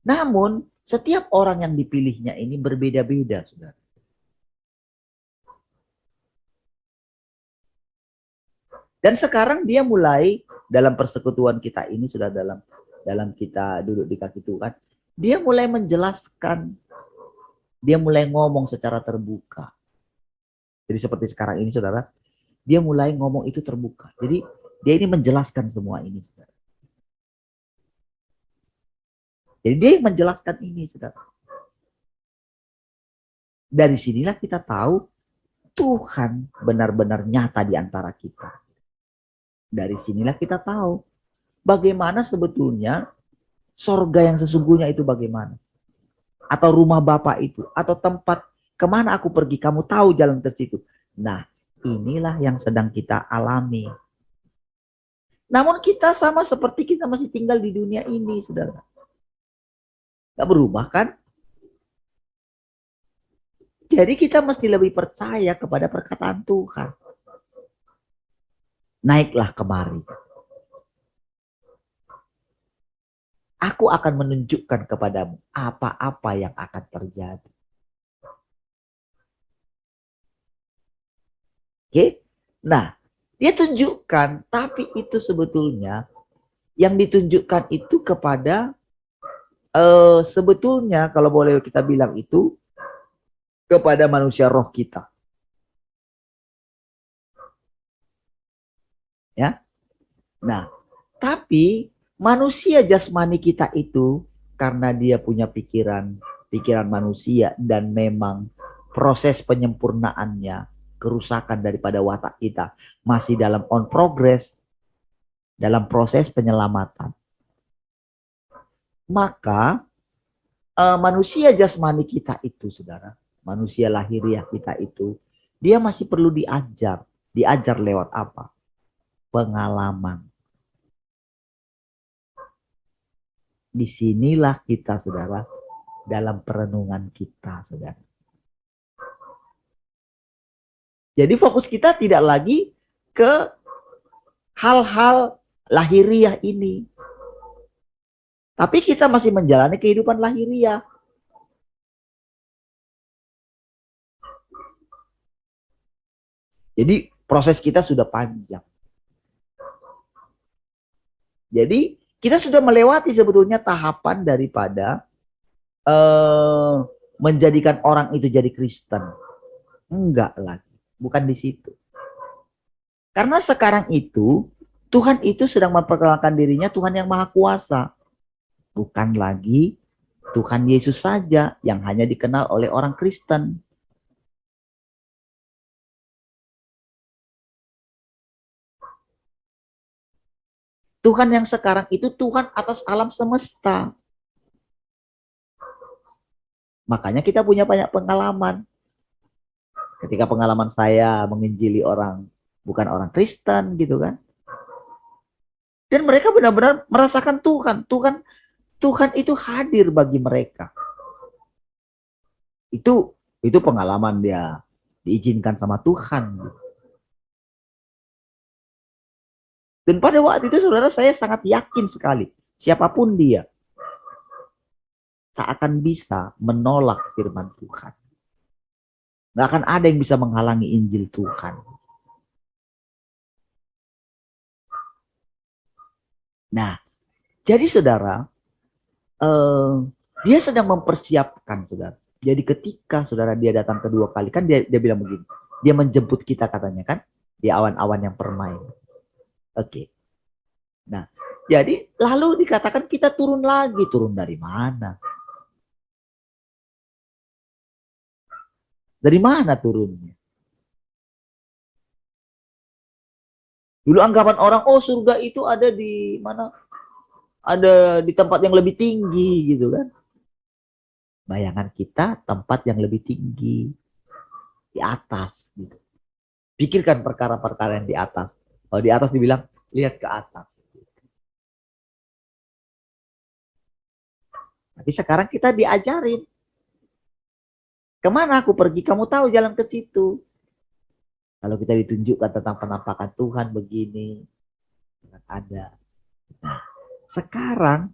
Namun setiap orang yang dipilihnya ini berbeda-beda saudara. Dan sekarang dia mulai dalam persekutuan kita ini sudah dalam kita duduk di kaki Tuhan, dia mulai menjelaskan, dia mulai ngomong secara terbuka. Jadi seperti sekarang ini saudara, dia mulai ngomong itu terbuka. Jadi dia ini menjelaskan semua ini saudara. Jadi dia menjelaskan ini saudara. Dari sinilah kita tahu Tuhan benar-benar nyata di antara kita. Dari sinilah kita tahu bagaimana sebetulnya sorga yang sesungguhnya itu bagaimana. Atau rumah Bapa itu. Atau tempat kemana aku pergi. Kamu tahu jalan ke situ. Nah inilah yang sedang kita alami. Namun kita sama seperti kita masih tinggal di dunia ini saudara. Gak berubah kan? Jadi kita mesti lebih percaya kepada perkataan Tuhan. Naiklah kemari. Aku akan menunjukkan kepadamu apa-apa yang akan terjadi. Oke? Nah, dia tunjukkan, tapi itu sebetulnya yang ditunjukkan itu kepada sebetulnya kalau boleh kita bilang itu kepada manusia roh kita. Ya. Nah, tapi manusia jasmani kita itu karena dia punya pikiran manusia dan memang proses penyempurnaannya, kerusakan daripada watak kita masih dalam on progress, dalam proses penyelamatan. Maka manusia jasmani kita itu saudara, manusia lahiriah kita itu, dia masih perlu diajar. Diajar lewat apa? Pengalaman. Disinilah kita saudara dalam perenungan kita saudara. Jadi fokus kita tidak lagi ke hal-hal lahiriah ini. Tapi kita masih menjalani kehidupan lahiriah. Jadi proses kita sudah panjang. Jadi kita sudah melewati sebetulnya tahapan daripada menjadikan orang itu jadi Kristen. Enggak lagi, bukan di situ. Karena sekarang itu Tuhan itu sedang memperkenalkan dirinya Tuhan yang Maha Kuasa. Bukan lagi Tuhan Yesus saja yang hanya dikenal oleh orang Kristen. Tuhan yang sekarang itu Tuhan atas alam semesta. Makanya kita punya banyak pengalaman. Ketika pengalaman saya menginjili orang, bukan orang Kristen gitu kan. Dan mereka benar-benar merasakan Tuhan. Tuhan itu hadir bagi mereka. Itu pengalaman dia diizinkan sama Tuhan. Dan pada waktu itu saudara, saya sangat yakin sekali, siapapun dia tak akan bisa menolak firman Tuhan. Gak akan ada yang bisa menghalangi Injil Tuhan. Nah, jadi saudara, dia sedang mempersiapkan saudara. Jadi ketika saudara dia datang kedua kali, kan dia bilang begini, dia menjemput kita katanya kan, di awan-awan yang permai. Oke. Nah, jadi lalu dikatakan kita turun lagi. Turun dari mana? Dari mana turunnya? Dulu anggapan orang, oh surga itu ada di mana? Ada di tempat yang lebih tinggi gitu kan. Bayangan kita tempat yang lebih tinggi. Di atas gitu. Pikirkan perkara-perkara yang di atas. Kalau di atas dibilang, lihat ke atas. Tapi sekarang kita diajarin. Kemana aku pergi? Kamu tahu jalan ke situ. Kalau kita ditunjukkan tentang penampakan Tuhan begini, ada. Nah, sekarang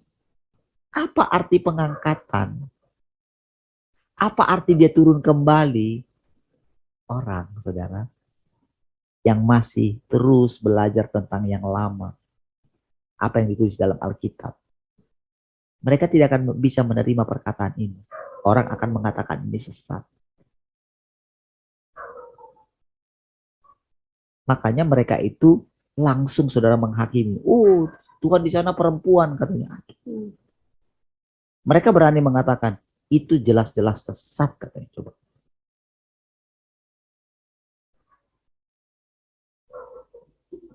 apa arti pengangkatan? Apa arti dia turun kembali? Orang, saudara, yang masih terus belajar tentang yang lama. Apa yang ditulis dalam Alkitab. Mereka tidak akan bisa menerima perkataan ini. Orang akan mengatakan ini sesat. Makanya mereka itu langsung saudara menghakimi. Oh, Tuhan di sana perempuan katanya. Mereka berani mengatakan itu jelas-jelas sesat katanya. Coba.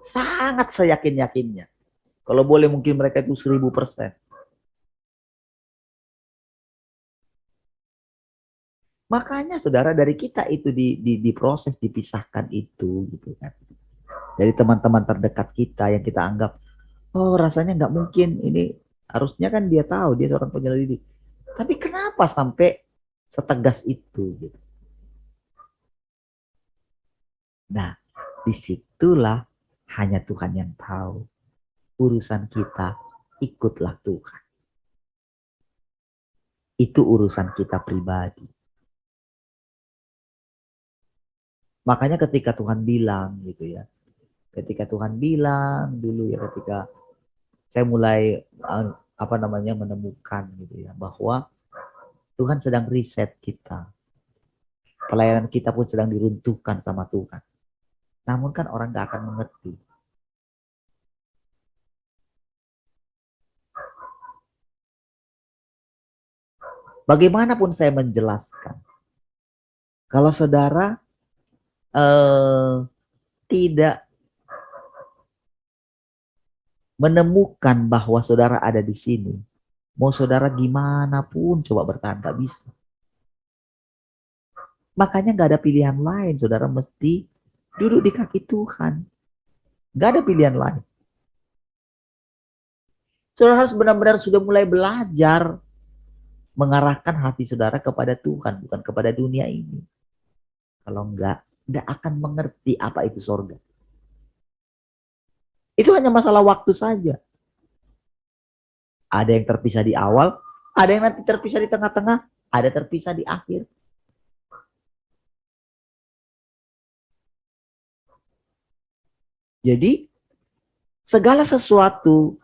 Sangat seyakin-yakinnya. Kalau boleh mungkin mereka itu 1000%. Makanya saudara dari kita itu diproses, dipisahkan itu gitu kan. Dari teman-teman terdekat kita yang kita anggap, oh rasanya nggak mungkin ini, harusnya kan dia tahu dia seorang penyelidik. Tapi kenapa sampai setegas itu gitu. Nah, disitulah hanya Tuhan yang tahu. Urusan kita, ikutlah Tuhan. Itu urusan kita pribadi. Makanya ketika Tuhan bilang gitu ya, ketika Tuhan bilang dulu ya, ketika saya mulai menemukan gitu ya, bahwa Tuhan sedang riset kita. Pelayanan kita pun sedang diruntuhkan sama Tuhan. Namun kan orang gak akan mengerti. Bagaimanapun saya menjelaskan, kalau saudara tidak menemukan bahwa saudara ada di sini, mau saudara gimana pun coba bertahan, gak bisa. Makanya gak ada pilihan lain, saudara mesti duduk di kaki Tuhan. Gak ada pilihan lain. Saudara harus benar-benar sudah mulai belajar mengarahkan hati saudara kepada Tuhan, bukan kepada dunia ini. Kalau enggak akan mengerti apa itu sorga. Itu hanya masalah waktu saja. Ada yang terpisah di awal, ada yang nanti terpisah di tengah-tengah, ada terpisah di akhir. Jadi segala sesuatu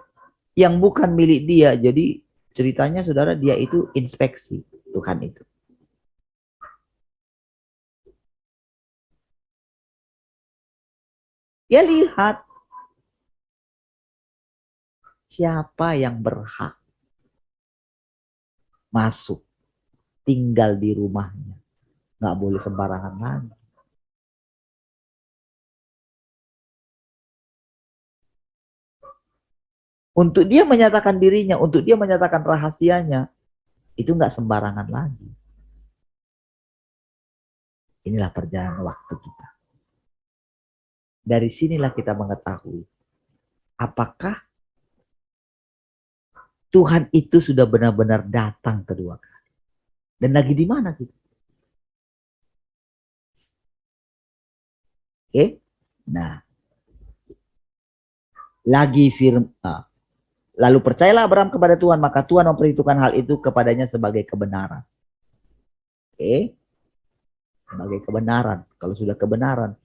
yang bukan milik dia, jadi ceritanya saudara, dia itu inspeksi Tuhan itu. Dia lihat siapa yang berhak masuk, tinggal di rumahnya. Nggak boleh sembarangan lagi. Untuk dia menyatakan dirinya, untuk dia menyatakan rahasianya, itu nggak sembarangan lagi. Inilah perjalanan waktu kita. Dari sinilah kita mengetahui apakah Tuhan itu sudah benar-benar datang kedua kali. Dan lagi di mana kita? Oke? Nah, lagi lalu percayalah Abraham kepada Tuhan, maka Tuhan memperhitungkan hal itu kepadanya sebagai kebenaran. Oke? Sebagai kebenaran. Kalau sudah kebenaran,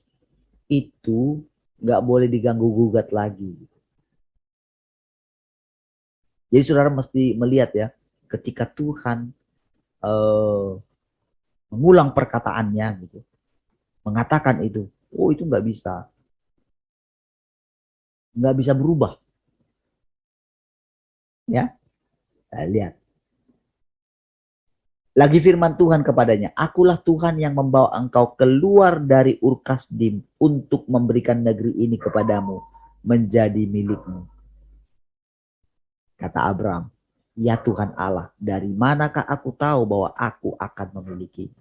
itu nggak boleh diganggu gugat lagi. Jadi saudara mesti melihat ya, ketika Tuhan mengulang perkataannya gitu, mengatakan itu, oh itu nggak bisa berubah, ya. Nah, lihat. Lagi firman Tuhan kepadanya, akulah Tuhan yang membawa engkau keluar dari Ur Kasdim untuk memberikan negeri ini kepadamu menjadi milikmu. Kata Abraham, ya Tuhan Allah, dari manakah aku tahu bahwa aku akan memiliki?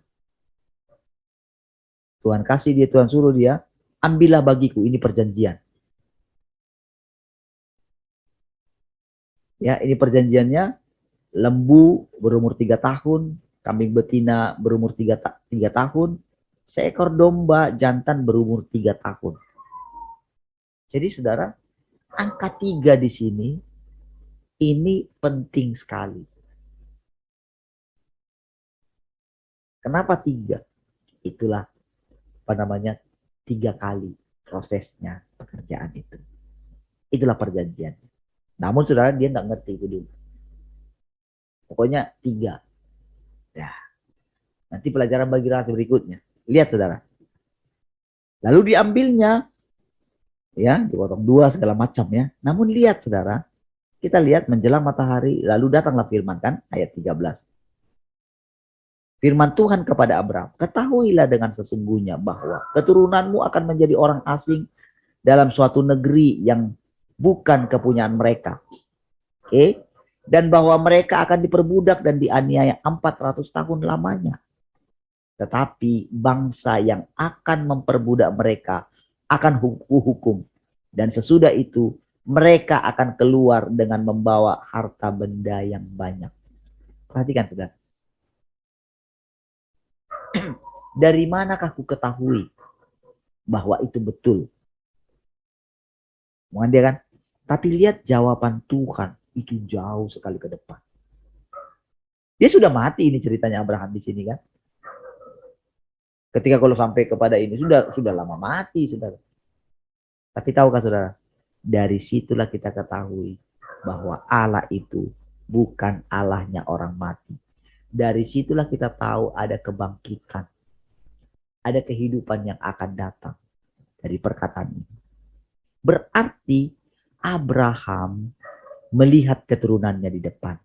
Tuhan kasih dia, Tuhan suruh dia, ambillah bagiku, ini perjanjian. Ya, ini perjanjiannya, lembu berumur 3 tahun, kambing betina berumur 3 tahun, seekor domba jantan berumur 3 tahun. Jadi saudara, angka 3 di sini, ini penting sekali. Kenapa 3? Itulah, 3 kali prosesnya pekerjaan itu. Itulah perjanjian. Namun saudara, dia nggak ngerti itu dulu. Pokoknya 3. Ya, nanti pelajaran bagi rahasia berikutnya. Lihat saudara. Lalu diambilnya, ya, dipotong 2 segala macam ya. Namun lihat saudara, kita lihat menjelang matahari, lalu datanglah firman kan, ayat 13. Firman Tuhan kepada Abraham, ketahuilah dengan sesungguhnya bahwa keturunanmu akan menjadi orang asing dalam suatu negeri yang bukan kepunyaan mereka. Oke? Dan bahwa mereka akan diperbudak dan dianiaya 400 tahun lamanya. Tetapi bangsa yang akan memperbudak mereka akan hukum. Dan sesudah itu mereka akan keluar dengan membawa harta benda yang banyak. Perhatikan saudara. Dari manakah ku ketahui bahwa itu betul? Bukan dia kan? Tapi lihat jawaban Tuhan itu jauh sekali ke depan. Dia sudah mati, ini ceritanya Abraham di sini kan. Ketika kalau sampai kepada ini sudah lama mati saudara. Tapi tahukah saudara? Dari situlah kita ketahui bahwa Allah itu bukan Allahnya orang mati. Dari situlah kita tahu ada kebangkitan. Ada kehidupan yang akan datang dari perkataan ini. Berarti Abraham melihat keturunannya di depan.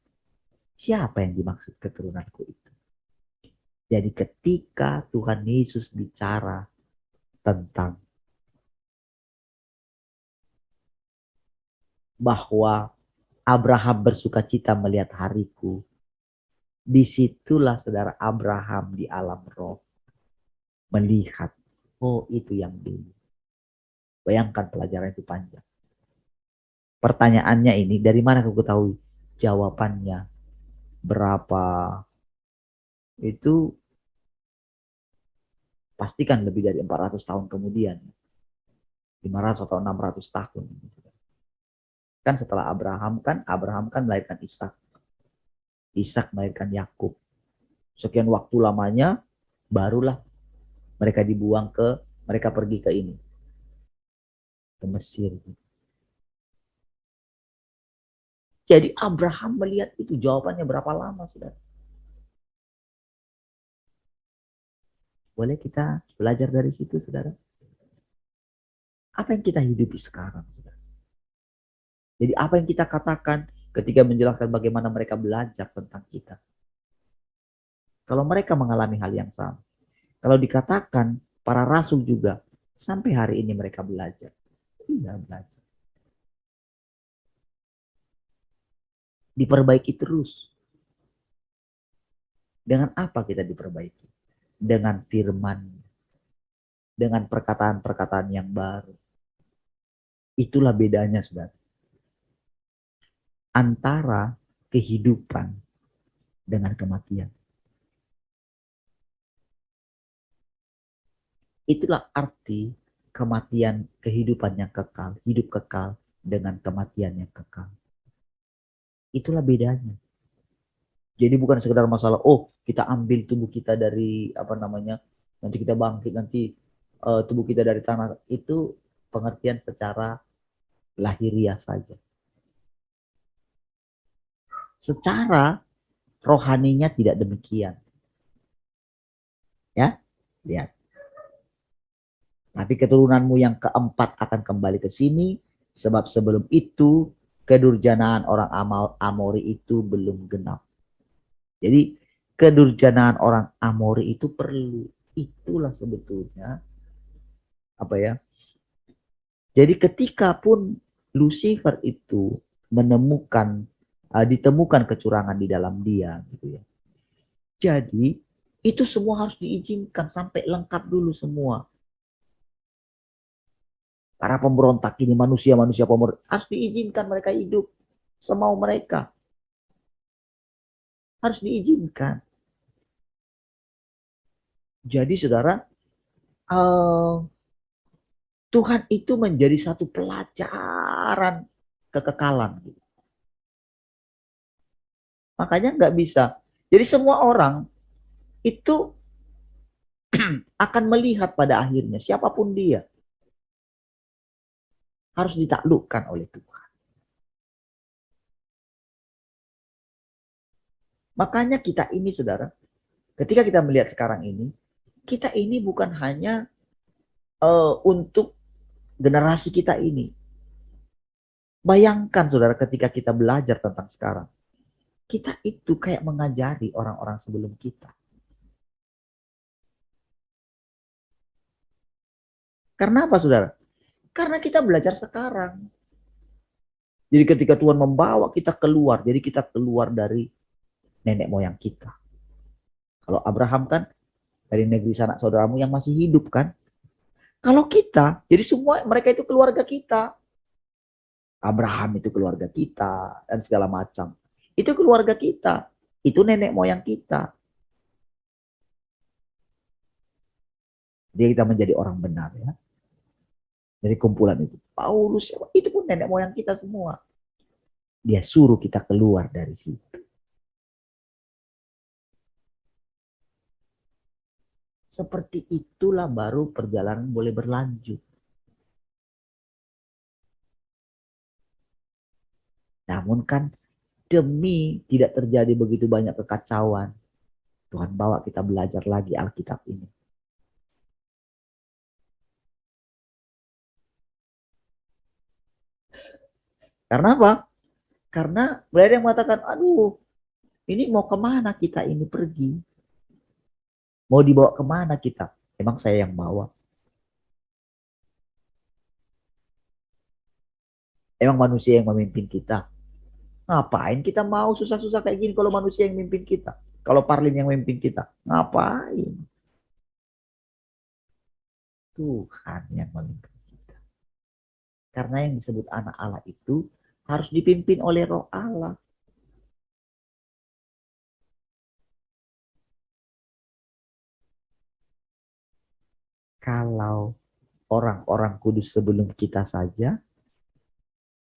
Siapa yang dimaksud keturunanku itu? Jadi ketika Tuhan Yesus bicara tentang bahwa Abraham bersukacita melihat hariku, disitulah saudara Abraham di alam roh melihat, oh itu yang dulu. Bayangkan pelajaran itu panjang. Pertanyaannya ini, dari mana aku ketahui? Jawabannya berapa? Itu pastikan lebih dari 400 tahun kemudian. 500 atau 600 tahun. Kan setelah Abraham kan melahirkan Ishak. Ishak melahirkan Yakub. Sekian waktu lamanya, barulah mereka mereka pergi ke ini. Ke Mesir. Jadi Abraham melihat itu, jawabannya berapa lama, saudara? Boleh kita belajar dari situ, saudara? Apa yang kita hidupi sekarang, saudara? Jadi apa yang kita katakan ketika menjelaskan bagaimana mereka belajar tentang kita? Kalau mereka mengalami hal yang sama. Kalau dikatakan para rasul juga sampai hari ini mereka belajar. Iya, belajar. Diperbaiki terus. Dengan apa kita diperbaiki? Dengan firman, dengan perkataan-perkataan yang baru. Itulah bedanya, saudara. Antara kehidupan dengan kematian. Itulah arti kematian, kehidupan yang kekal, hidup kekal dengan kematian yang kekal. Itulah bedanya. Jadi bukan sekedar masalah, oh kita ambil tubuh kita dari apa namanya, nanti kita bangkit, nanti tubuh kita dari tanah. Itu pengertian secara lahiriah saja. Secara rohaninya tidak demikian. Ya, lihat. Tapi keturunanmu yang keempat akan kembali ke sini, sebab sebelum itu kedurjanaan orang Amori itu belum genap. Jadi kedurjanaan orang Amori itu perlu. Itulah sebetulnya apa ya? Jadi ketika pun Lucifer itu ditemukan kecurangan di dalam dia, gitu ya. Jadi itu semua harus diizinkan sampai lengkap dulu semua. Para pemberontak ini manusia-manusia pemberontak harus diizinkan mereka hidup semau mereka. Harus diizinkan. Jadi saudara, Tuhan itu menjadi satu pelajaran kekekalan. Makanya nggak bisa. Jadi semua orang itu akan melihat pada akhirnya siapapun dia harus ditaklukkan oleh Tuhan. Makanya kita ini saudara, ketika kita melihat sekarang ini, kita ini bukan hanya untuk generasi kita ini. Bayangkan saudara ketika kita belajar tentang sekarang. Kita itu kayak mengajari orang-orang sebelum kita. Karena apa saudara? Karena kita belajar sekarang. Jadi ketika Tuhan membawa kita keluar, jadi kita keluar dari nenek moyang kita. Kalau Abraham kan dari negeri sanak saudaramu yang masih hidup kan. Kalau kita, jadi semua mereka itu keluarga kita. Abraham itu keluarga kita dan segala macam. Itu keluarga kita. Itu nenek moyang kita. Jadi kita menjadi orang benar ya. Dari kumpulan itu. Paulus itu pun nenek moyang kita semua. Dia suruh kita keluar dari situ. Seperti itulah baru perjalanan boleh berlanjut. Namun kan demi tidak terjadi begitu banyak kekacauan, Tuhan bawa kita belajar lagi Alkitab ini. Karena apa? Karena ada yang mengatakan, aduh, ini mau kemana kita ini pergi? Mau dibawa kemana kita? Emang saya yang bawa. Emang manusia yang memimpin kita. Ngapain kita mau susah-susah kayak gini kalau manusia yang memimpin kita? Kalau Parlin yang memimpin kita? Ngapain? Tuhan yang memimpin kita. Karena yang disebut anak Allah itu harus dipimpin oleh Roh Allah. Kalau orang-orang kudus sebelum kita saja,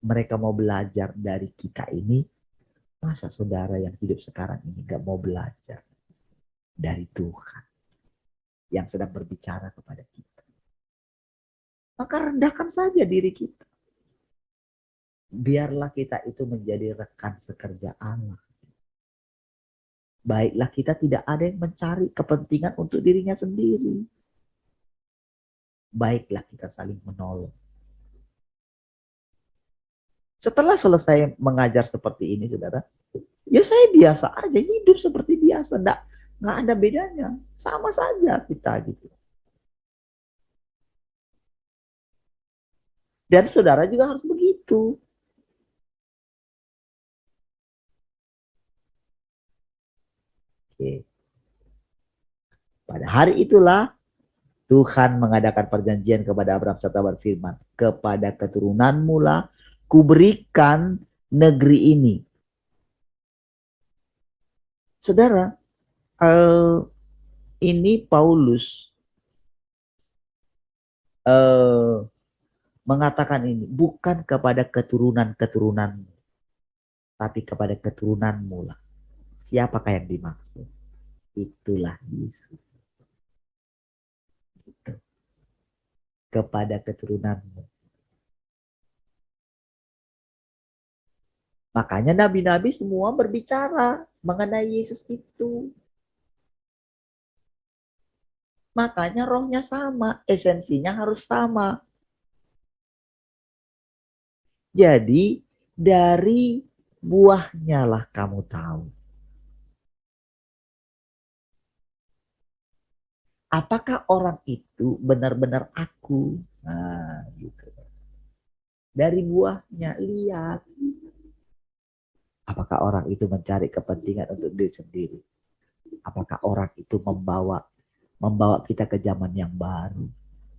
mereka mau belajar dari kita ini, masa saudara yang hidup sekarang ini gak mau belajar dari Tuhan yang sedang berbicara kepada kita? Maka rendahkan saja diri kita. Biarlah kita itu menjadi rekan sekerja Allah. Baiklah kita tidak ada yang mencari kepentingan untuk dirinya sendiri. Baiklah kita saling menolong. Setelah selesai mengajar seperti ini, saudara, ya saya biasa aja hidup seperti biasa. Nggak ada bedanya. Sama saja kita gitu. Dan saudara juga harus begitu. Oke. Pada hari itulah Tuhan mengadakan perjanjian kepada Abraham serta berfirman, kepada keturunanmu lah kuberikan negeri ini. Saudara, ini Paulus mengatakan ini bukan kepada keturunan-keturunanmu, tapi kepada keturunanmu lah. Siapakah yang dimaksud? Itulah Yesus. Itu. Kepada keturunanmu. Makanya nabi-nabi semua berbicara mengenai Yesus itu. Makanya rohnya sama, esensinya harus sama. Jadi dari buahnya lah kamu tahu. Apakah orang itu benar-benar aku? Nah, gitu. Dari buahnya, lihat. Apakah orang itu mencari kepentingan untuk diri sendiri? Apakah orang itu membawa kita ke zaman yang baru?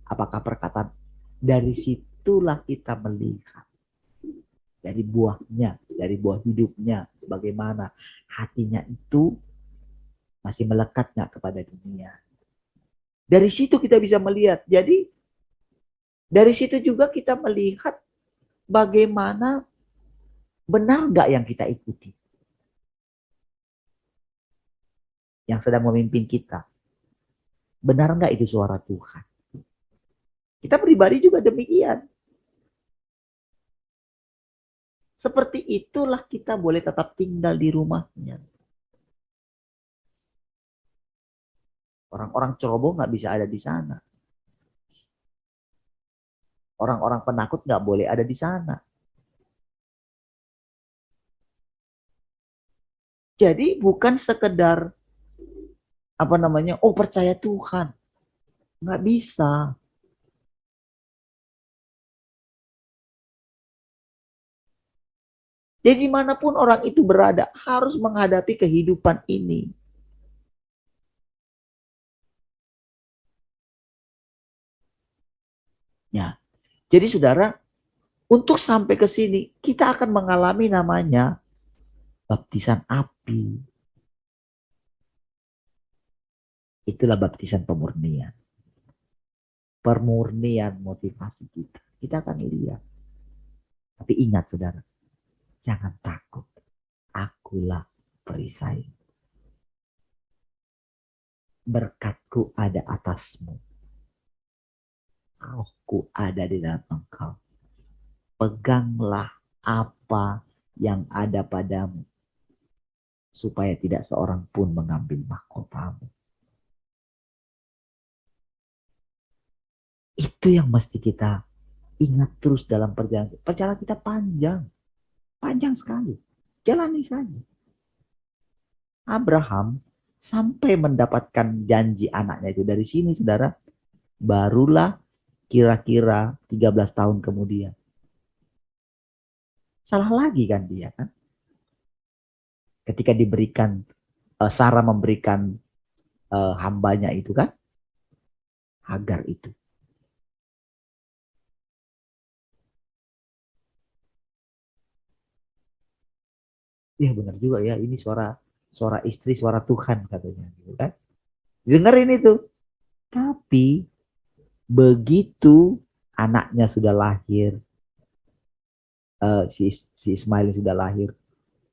Apakah perkataan dari situlah kita melihat dari buahnya, dari buah hidupnya, bagaimana hatinya itu masih melekat nggak kepada dunia. Dari situ kita bisa melihat. Jadi dari situ juga kita melihat bagaimana benar nggak yang kita ikuti, yang sedang memimpin kita. Benar nggak itu suara Tuhan? Kita pribadi juga demikian. Seperti itulah kita boleh tetap tinggal di rumahnya. Orang-orang ceroboh nggak bisa ada di sana. Orang-orang penakut nggak boleh ada di sana. Jadi bukan sekedar apa namanya, oh percaya Tuhan. Nggak bisa. Jadi dimanapun orang itu berada harus menghadapi kehidupan ini. Ya, jadi saudara, untuk sampai ke sini kita akan mengalami namanya baptisan api. Itulah baptisan pemurnian. Pemurnian motivasi kita. Kita akan lihat. Tapi ingat saudara, jangan takut. Akulah perisai. Berkatku ada atasmu. Rohku ada di dalam engkau. Peganglah apa yang ada padamu, supaya tidak seorang pun mengambil mahkotamu. Itu yang mesti kita ingat terus dalam perjalanan. Perjalanan kita panjang. Panjang sekali. Jalani saja. Abraham sampai mendapatkan janji anaknya itu dari sini, saudara. Barulah kira-kira 13 tahun kemudian. Salah lagi kan dia kan. Ketika diberikan, Sarah memberikan hambanya itu kan. Hagar itu. Ya benar juga ya, ini suara suara istri, suara Tuhan katanya gitu kan. Dengerin itu. Tapi begitu anaknya sudah lahir, si Ismail sudah lahir,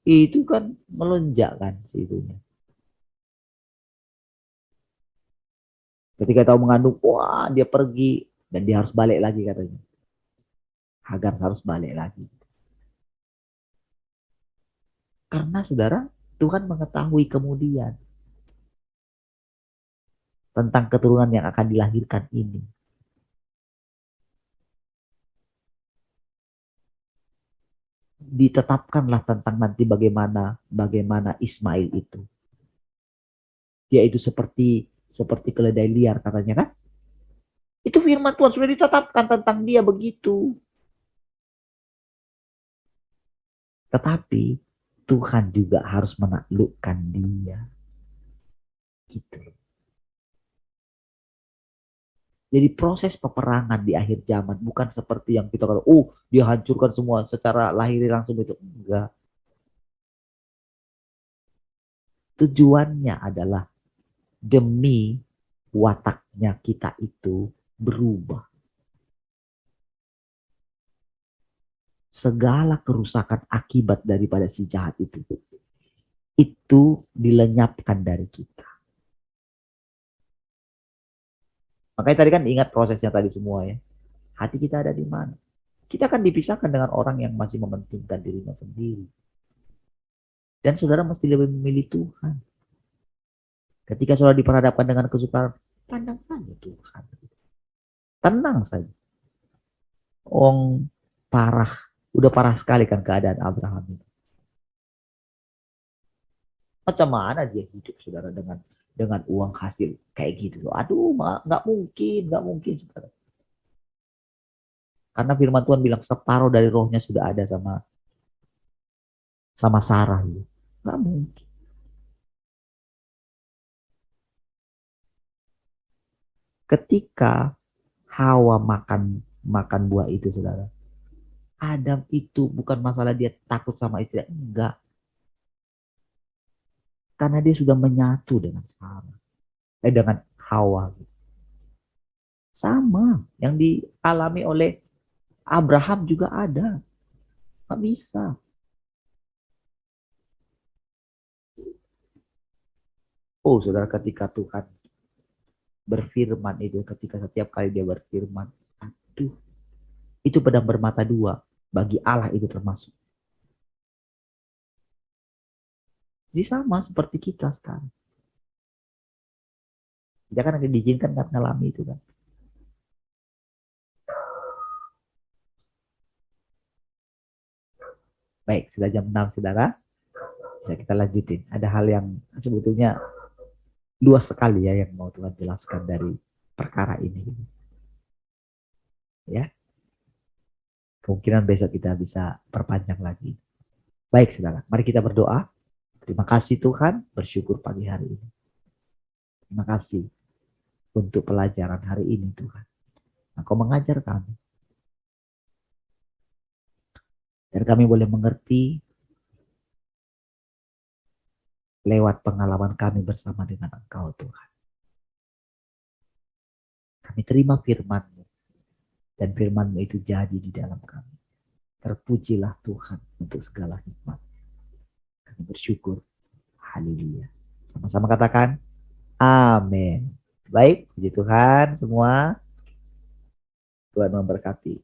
itu kan melonjak kan si itunya. Ketika tahu mengandung, wah dia pergi dan dia harus balik lagi katanya. Hagar harus balik lagi. Karena saudara, Tuhan mengetahui kemudian tentang keturunan yang akan dilahirkan ini. Ditetapkanlah tentang nanti bagaimana Ismail itu. Dia itu seperti keledai liar katanya kan. Itu firman Tuhan sudah ditetapkan tentang dia begitu. Tetapi Tuhan juga harus menaklukkan dia. Gitu. Jadi proses peperangan di akhir zaman bukan seperti yang kita katakan, oh dia hancurkan semua secara lahir langsung itu. Enggak. Tujuannya adalah demi wataknya kita itu berubah. Segala kerusakan akibat daripada si jahat itu dilenyapkan dari kita. Makanya tadi kan ingat prosesnya tadi semua ya. Hati kita ada di mana? Kita akan dipisahkan dengan orang yang masih mementingkan dirinya sendiri. Dan saudara mesti lebih memilih Tuhan. Ketika saudara diperhadapkan dengan kesukaran, pandang saja Tuhan. Tenang saja. Parah. Udah parah sekali kan keadaan Abraham ini. Macam mana dia hidup saudara dengan uang hasil kayak gitu. Aduh, nggak mungkin, nggak mungkin saudara. Karena firman Tuhan bilang separuh dari rohnya sudah ada sama Sarah gitu. Nggak mungkin. Ketika Hawa makan makan buah itu saudara. Adam itu bukan masalah dia takut sama istri, enggak. Karena dia sudah menyatu dengan Sarah, dengan Hawa. Sama yang dialami oleh Abraham juga ada. Nggak bisa. Oh saudara, ketika Tuhan berfirman itu, ketika setiap kali dia berfirman, aduh, itu pedang bermata dua. Bagi Allah itu termasuk. Jadi sama seperti kita sekarang. Kita kan diizinkan kan mengalami itu kan. Baik, sudah jam 6 saudara. Bisa kita lanjutin. Ada hal yang sebetulnya luas sekali ya yang mau Tuhan jelaskan dari perkara ini. Ya, kemungkinan besok kita bisa perpanjang lagi. Baik, saudara. Mari kita berdoa. Terima kasih Tuhan, bersyukur pagi hari ini. Terima kasih untuk pelajaran hari ini Tuhan. Engkau mengajar kami. Dan kami boleh mengerti lewat pengalaman kami bersama dengan Engkau Tuhan. Kami terima firman-Mu. Dan firman-Mu itu jadi di dalam kami. Terpujilah Tuhan untuk segala hikmat. Kami bersyukur. Haleluya. Sama-sama katakan, amin. Baik, puji Tuhan semua. Tuhan memberkati.